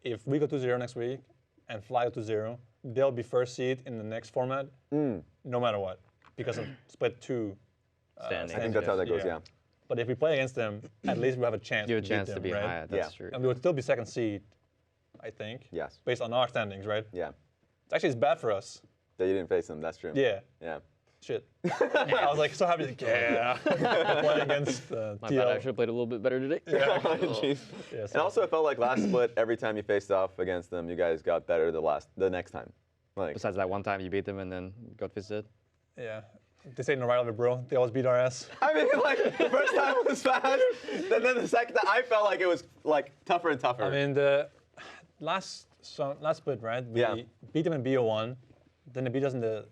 if we go 2-0 next week and Fly go 2-0, they'll be first seed in the next format, no matter what, because of split 2. I think that's how that goes. Yeah. But if we play against them, at least we have a chance. You have a chance to be right? higher. That's true. And we would still be second seed, I think. Yes. Based on our standings, right? Yeah. Actually, it's bad for us. That you didn't face them. That's true. Yeah. Yeah. Shit. I was like so happy. Like, playing against My TL. bad. I should have played a little bit better today. Yeah. Jeez. Yeah, And also, it felt like last split, every time you faced off against them, you guys got better the next time. Like. Besides that one time you beat them and then got visited. Yeah. They say no right of it, bro. They always beat our ass. I mean, like, the first time was fast, and then the second time, I felt like it was, like, tougher and tougher. I mean, the last split, right? We beat them in BO1, then they beat us in the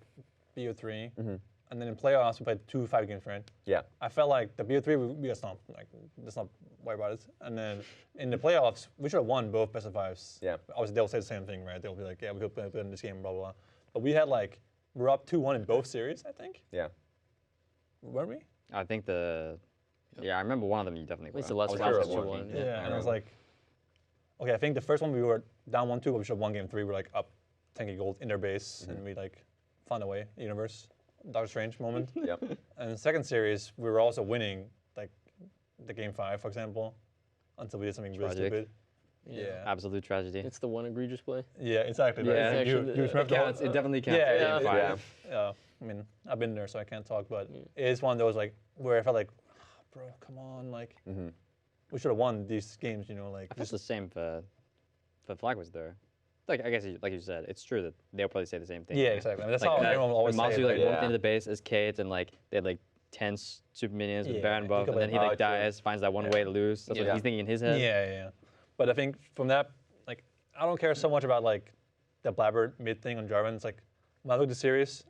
BO3, and then in playoffs, we played 2 5 games, right? Yeah. I felt like the BO3, we got stomped. Like, let's not worry about it. And then in the playoffs, we should have won both best of 5s. Yeah. Obviously, they'll say the same thing, right? They'll be like, yeah, we could play in this game, blah, blah, blah. But we had, like, we're up 2-1 in both series, I think. Yeah. Weren't we? I think I remember one of them you definitely won. It's the last I was one was also 2-1. working. Yeah, and I was like, okay, I think the first one we were down 1-2, but we should have won game 3. We're like up 10k gold in their base, and we like found a way, universe, Doctor Strange moment. Yep. And the second series, we were also winning, like the game 5, for example, until we did something really stupid. Yeah. Absolute tragedy. It's the one egregious play. Yeah, exactly. Yeah, right? You it counts. It definitely counts. Yeah. I mean, I've been there, so I can't talk, but it is one of those like where I felt like, bro, come on, like we should have won these games, you know, like. I felt the same for FlyQuest though. Like I guess like you said, it's true that they'll probably say the same thing. Yeah, exactly. I mean, that's like, how everyone will always say Mazu it. like walked into the base as Kate and like they had like 10 super minions with Baron buff, and then he like dies, finds that one way to lose. That's what he's thinking in his head. Yeah. But I think from that, like, I don't care so much about like the Blabber mid thing on Jarvan. It's like when I look at the series,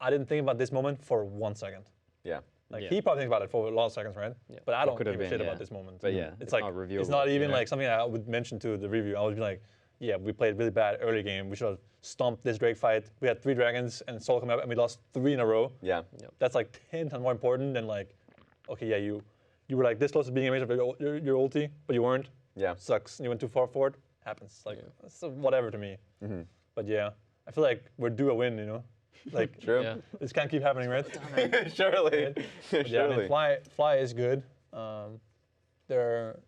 I didn't think about this moment for 1 second. Yeah. Like he probably thinks about it for a lot of seconds, right? Yeah. But I don't give a shit about this moment. But yeah, it's like not it's not even like something I would mention to the review. I would be like, yeah, we played really bad early game. We should have stomped this Drake fight. We had 3 dragons and Soul come up and we lost 3 in a row. Yeah. That's like 10 times more important than like, okay, yeah, you were like this close to being amazing for your ulti, but you weren't. Yeah. Sucks. You went too far forward. Happens. Like it's whatever to me. But yeah, I feel like we're due a win, you know, Like, True. Yeah. this can't keep happening, right? Surely. But yeah, I mean, Surely. Fly is good. They're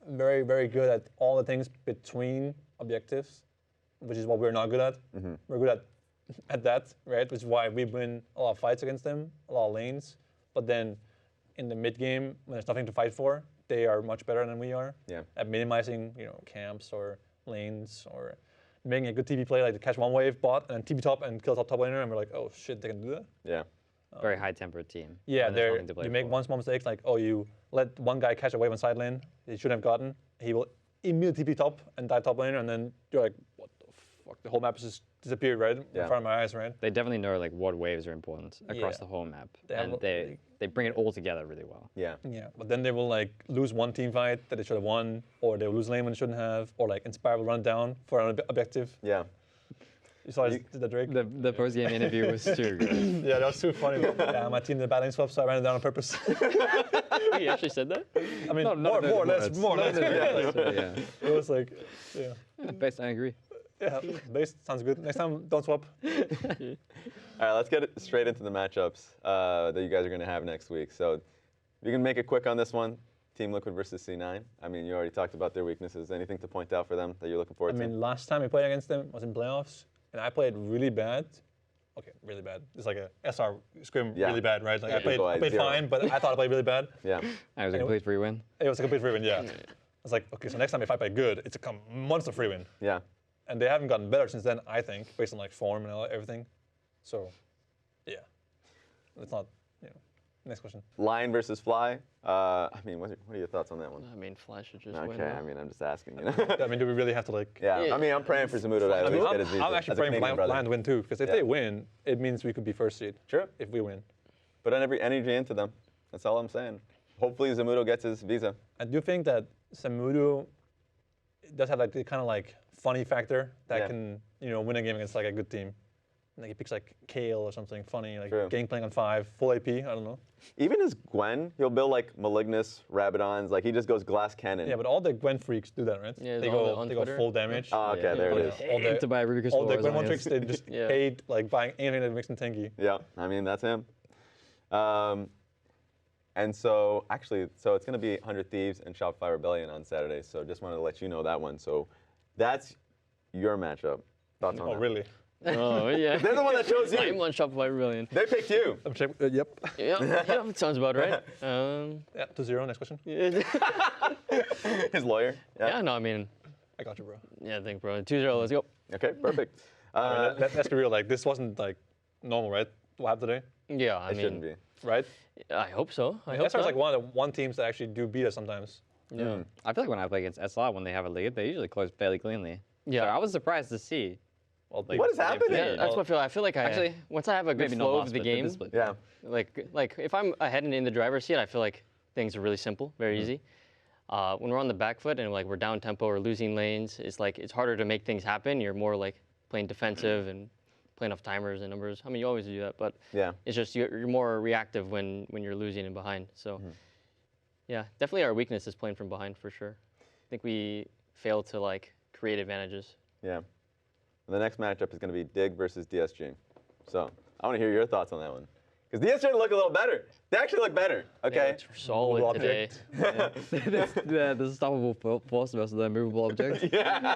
very, very good at all the things between objectives, which is what we're not good at. We're good at that, right? Which is why we win a lot of fights against them, a lot of lanes. But then in the mid game, when there's nothing to fight for, they are much better than we are at minimizing, camps or lanes or making a good TP play, like to catch one wave bot and then TP top and kill top laner, and we're like, oh shit, they can do that. Yeah. Very high-tempered team. Yeah, when there's nothing to play you make for. one small mistake, like, oh, you let one guy catch a wave on side lane he shouldn't have gotten. He will immediately TP top and die top laner, and then you're like, what the fuck? The whole map has just disappeared, right? In front of my eyes, right? They definitely know like what waves are important across Yeah. the whole map, They have and a- they bring it all together really well. Yeah. Yeah, but then they will like lose one team fight that they should have won, or they will lose lane when they shouldn't have, or like Inspire will run down for an objective. Yeah. You saw the Drake? The post-game interview was too good. Yeah, that was too funny. Yeah, my team did bad lane swap, so I ran it down on purpose. He actually said that? I mean, Not more or less. Yeah. It was like, yeah. Best, I agree. Yeah, base sounds good. Next time, don't swap. All right, let's get straight into the matchups that you guys are going to have next week. So you can make it quick on this one. Team Liquid versus C9. I mean, you already talked about their weaknesses. Anything to point out for them that you're looking forward I to? mean, last time we played against them was in playoffs, and I played really bad. Okay, really bad. It's like a SR scrim, Yeah. really bad, right? Like Yeah, I equalize played zero. fine, but I thought I played really bad. Yeah. It was a complete free win. It was a complete free win, yeah. I was like, okay, so next time if I play good, it's a monster free win. Yeah. And they haven't gotten better since then, I think, based on like form and everything. So, yeah, it's not. Next question. Lyon versus Fly. I mean, what are your thoughts on that one? I mean, Fly should just Okay, win. I mean, I'm just asking. You know? I mean, do we really have to like? Yeah. Yeah. I mean, I'm praying for Zamudo to at least get his visa. I'm actually as a praying for Canadian brother. Lion to win too, because if Yeah. they win, it means we could be first seed. Sure. If we win. Put every energy into them. That's all I'm saying. Hopefully Zamudo gets his visa. I do think that Samudo does have like the kind of like funny factor that Yeah. can win a game against like a good team. Like he picks like Kale or something funny, like True. game playing on 5, full AP. I don't know. Even his Gwen, he'll build like Malignus, Rabadons. Like he just goes glass cannon. Yeah, but all the Gwen freaks do that, right? Yeah, they all go the on they go Twitter. full damage. Oh, okay, there it is. All the, to buy Ruby all the Crystal Gwen one Roses. tricks, they just Yeah. hate like buying anything that makes them tanky. Yeah, I mean, that's him. And so, actually, it's going to be 100 Thieves and Shopify Rebellion on Saturday. So just wanted to let you know that one. So that's your matchup. Thoughts on Oh, that? really? Oh, yeah. They're the one that chose I'm you. on Shopify Rebellion. They picked you. Yep. Yeah, sounds about right. Yeah, 2-0. Next question. His lawyer. Yeah, no, I mean, I got you, bro. yeah, I think, bro. 2-0, let's go. Okay, perfect. I mean, let's be real. Like this wasn't like normal, right? What happened today, Yeah, I it shouldn't mean, be. right? I hope so. I hope SR is so. like one of the teams that actually do beat us sometimes. Yeah. I feel like when I play against SR, when they have a lead, they usually close fairly cleanly. Yeah. So I was surprised to see. Well, like, What is they happening? played. Yeah, that's what I feel. I feel like Actually, once I have a good Maybe not flow last of the split, but game, this split. Yeah. like if I'm ahead and in the driver's seat, I feel like things are really simple, very easy. When we're on the back foot and like we're down tempo or losing lanes, it's like it's harder to make things happen. You're more like playing defensive and playing off timers and numbers. I mean, you always do that, but Yeah. it's just you're more reactive when you're losing and behind. So yeah, definitely our weakness is playing from behind for sure. I think we fail to like create advantages. Yeah. And the next matchup is going to be Dig versus DSG. So I want to hear your thoughts on that one. Because DSG look a little better. They actually look better. Okay. Yeah, it's solid Movable today. the unstoppable force versus the movable object. Yeah.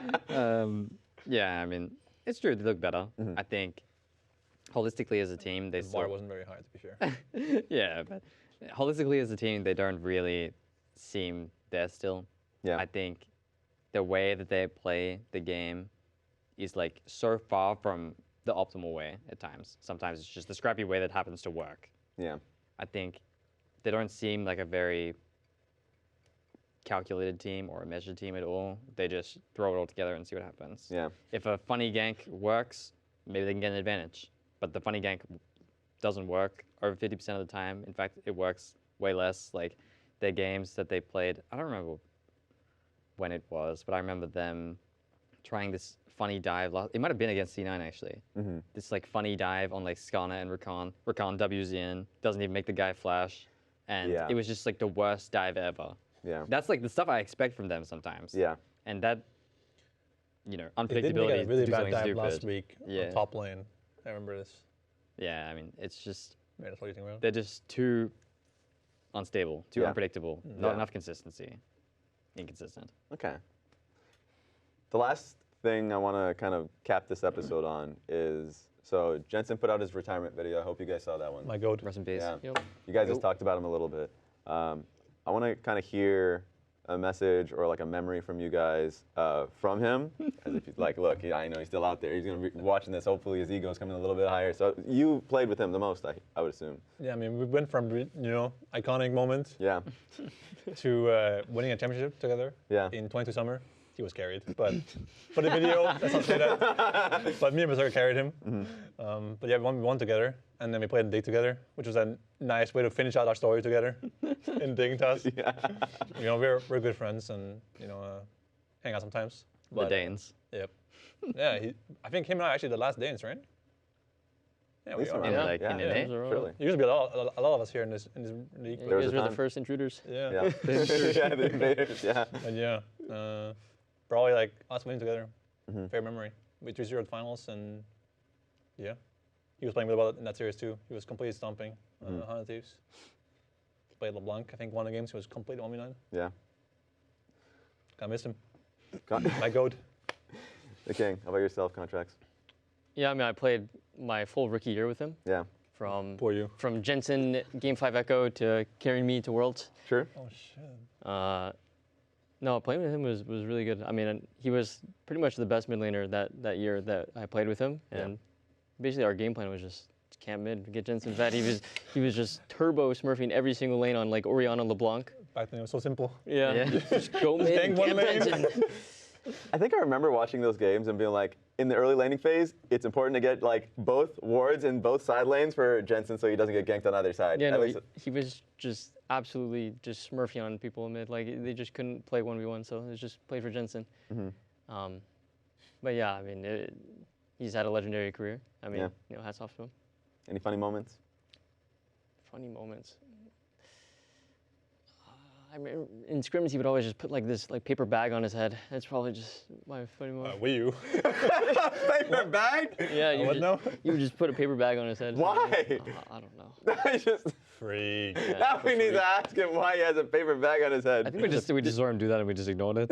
Yeah, I mean, it's true. They look better. I think holistically as a team, they the bar still, wasn't very high, to be fair. yeah, but holistically as a team, they don't really seem there still. Yeah. I think the way that they play the game is like so far from the optimal way at times. Sometimes it's just the scrappy way that happens to work. Yeah. I think they don't seem like a very calculated team or a measured team at all. They just throw it all together and see what happens. Yeah. If a funny gank works, maybe they can get an advantage. But the funny gank doesn't work over 50% of the time. In fact, it works way less. Like their games that they played, I don't remember when it was, but I remember them trying this funny dive. It might have been against C9 actually. This like funny dive on like Skana and Rakan. Rakan W's in, doesn't even make the guy flash. And Yeah. it was just like the worst dive ever. Yeah. That's like the stuff I expect from them sometimes. Yeah. And that, you know, They did make unpredictability a really to do bad something dive stupid. last week Yeah. on top lane. I remember this. Yeah, I mean, it's just Yeah, that's what you think about. they're just too unstable, too Yeah. unpredictable. Not enough consistency. Inconsistent. Okay. The last thing I want to kind of cap this episode on is, so Jensen put out his retirement video. I hope you guys saw that one. My goat. Rest in peace. Yeah. Yep. You guys just talked about him a little bit. I want to kind of hear a message or like a memory from you guys from him. As if he's like, look, I know he's still out there. He's going to be watching this. Hopefully his ego's coming a little bit higher. So you played with him the most, I would assume. Yeah, I mean, we went from, iconic moment Yeah. to winning a championship together Yeah. in 22 summer. He was carried, but for the video, let's not say that. But me and Berserker carried him. But yeah, we won together, and then we played a day together, which was a nice way to finish out our story together in Dignitas. Yeah. We're good friends, and hang out sometimes. The But, Danes. Yep. Yeah, I think him and I are actually the last Danes, right? Yeah, we least are. around Yeah, there. like in yeah, NA? surely. There used to be a lot of us here in this league. You There was guys a were the time. first intruders. Yeah. Yeah. Yeah, the invaders, yeah. And yeah, probably like us winning together. Fair memory. We 3-0 at finals, and yeah, he was playing really well in that series too. He was completely stomping 100 Thieves. Played LeBlanc, I think, one of the games. He was completely 1v9. Yeah. I missed him. Con- My goat. The King, how about yourself, Contractz? Yeah, I mean, I played my full rookie year with him. Yeah. Poor you. From Jensen Game 5 Echo to carrying me to Worlds. Sure. Oh shit. No, playing with him was really good. I mean, he was pretty much the best mid laner that year that I played with him. And basically our game plan was just camp mid, get Jensen vet. He was just turbo smurfing every single lane on like Orianna LeBlanc. Back then it was so simple. Yeah. Just go mid and gank one camp lane. Jensen. I think I remember watching those games and being like, in the early laning phase, it's important to get like both wards in both side lanes for Jensen so he doesn't get ganked on either side. Yeah, At no, least- he was just absolutely just smurfing on people in mid. Like they just couldn't play 1v1, so it was just play for Jensen. But yeah, I mean, he's had a legendary career. I mean, hats off to him. Any funny moments? Funny moments. I mean, in scrims he would always just put like this paper bag on his head. That's probably just my funny moment. Wii U. Paper bag? Yeah, what now? you would just put a paper bag on his head. Why? I don't know. I just, Freak. now we need to ask him why he has a paper bag on his head. I think we just saw him do that and we just ignored it.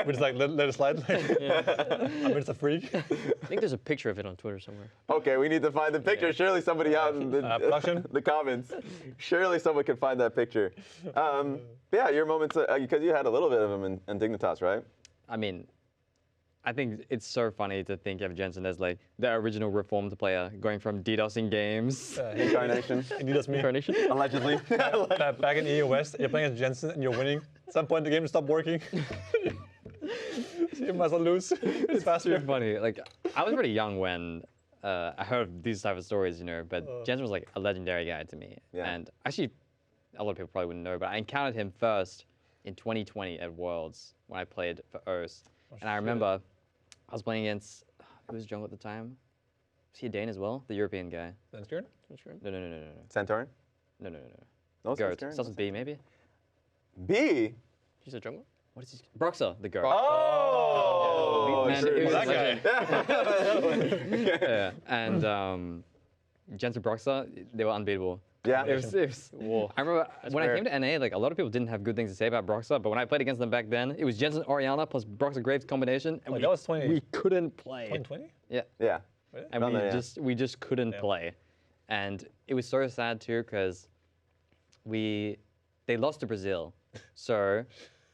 We just like let it slide. I mean, it's a freak. I think there's a picture of it on Twitter somewhere. Okay, we need to find the picture. Surely somebody out in the, production? the comments. Surely someone can find that picture. Yeah, your moments, because you had a little bit of them in Dignitas, right? I mean, I think it's so funny to think of Jensen as like the original reformed player, going from DDoSing games. Incarnation, Indeed, that's me. Incarnation? allegedly. Back in EU West, you're playing as Jensen and you're winning. At some point, the game stopped working. You might as well lose. It's faster. Super funny. Like, I was pretty young when I heard these type of stories, but Jensen was like a legendary guy to me. Yeah. And actually, a lot of people probably wouldn't know, but I encountered him first in 2020 at Worlds when I played for O's. And I remember I was playing against, who was jungle at the time? Was he a Dane as well? The European guy. That's good. No. Santorin? No. No, Goat. Santorin? Starts with B, maybe? B? He's a jungle? What is his? Broxer, the goat. Oh! Man, sure. it was that guy. Yeah. And Jensen Broxer, they were unbeatable. Yeah. It was Whoa. I remember when rare. I came to NA, like a lot of people didn't have good things to say about Broxer, but when I played against them back then, it was Jensen Orianna plus Broxer Graves combination, and Wait, that was 20 we couldn't play. 2020? Yeah, Yeah. and Around there, yeah. we just couldn't Yeah. play, and it was so sad too because they lost to Brazil, so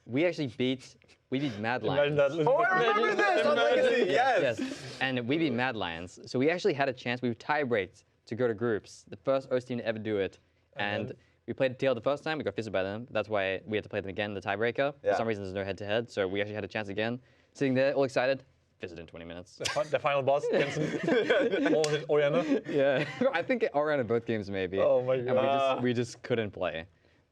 we actually beat Mad Imagine Lions. that. Oh, I remember this on Legacy. Yes. Yes, and we beat Mad Lions, so we actually had a chance. We tie-breaked to go to groups, the first O's team to ever do it, and we played TL the first time. We got fisted by them. That's why we had to play them again, the tiebreaker. Yeah. For some reason, there's no head-to-head, so we actually had a chance again. Sitting there, all excited, fisted in 20 minutes. The final boss, Jensen. Oriana. Yeah, I think Orianna both games maybe. Oh my And God. we just couldn't play.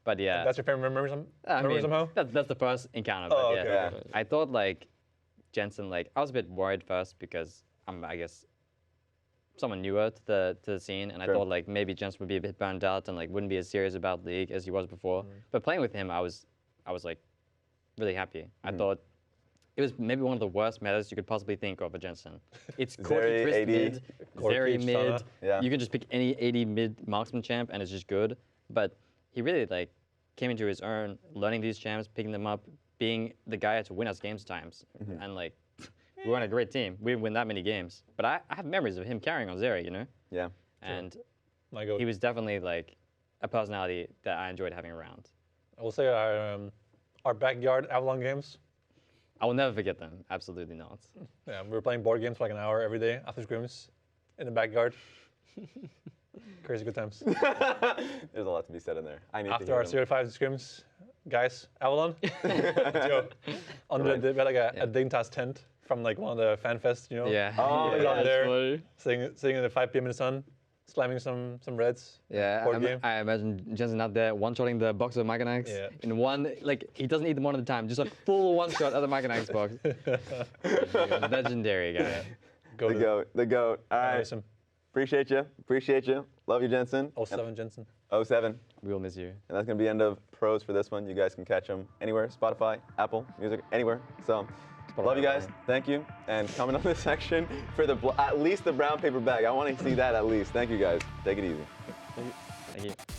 But yeah, That's your favorite memory, I mean, somehow? that's the first encounter. Oh, but okay. yeah. Yeah. I thought like Jensen, like I was a bit worried first because I'm, I guess, someone newer to the scene, and Sure. I thought like maybe Jensen would be a bit burned out and like wouldn't be as serious about League as he was before. But playing with him, I was like really happy. I thought it was maybe one of the worst metas you could possibly think of a Jensen. It's Zeri, Corky Crisp 80. mid, Zeri Corky, mid. Stana. Yeah. You can just pick any 80 mid marksman champ and it's just good. But he really like came into his own, learning these champs, picking them up, being the guy to win us games times. And like, we were on a great team. We didn't win that many games. But I have memories of him carrying on Zeri, you know? Yeah. And My goat. he was definitely like a personality that I enjoyed having around. I will say our backyard Avalon games. I will never forget them. Absolutely not. Yeah, we were playing board games for like an hour every day after scrims in the backyard. Crazy good times. There's a lot to be said in there. I need to After hear our them. 0-5 scrims, guys, Avalon, let's go. Under Right. we had like a Dignitas tent from like one of the fan fests, you know? Yeah. Oh, Put it yeah. on there, funny. sitting in the 5 p.m. in the sun, slamming some reds. Yeah, Board game. I imagine Jensen out there one-shotting the box of Mechanics Yeah. in one, like he doesn't eat them one at a time, just a full one-shot of the Mechanics box. Legendary guy. Go The to goat. The goat. All right. Awesome. Appreciate you. Appreciate you. Love you, Jensen. 07 Jensen. 07. We will miss you. And that's going to be the end of pros for this one. You guys can catch them anywhere, Spotify, Apple Music, anywhere. So, love you guys. Thank you. And comment on this section for at least the brown paper bag. I want to see that at least. Thank you guys. Take it easy. Thank you.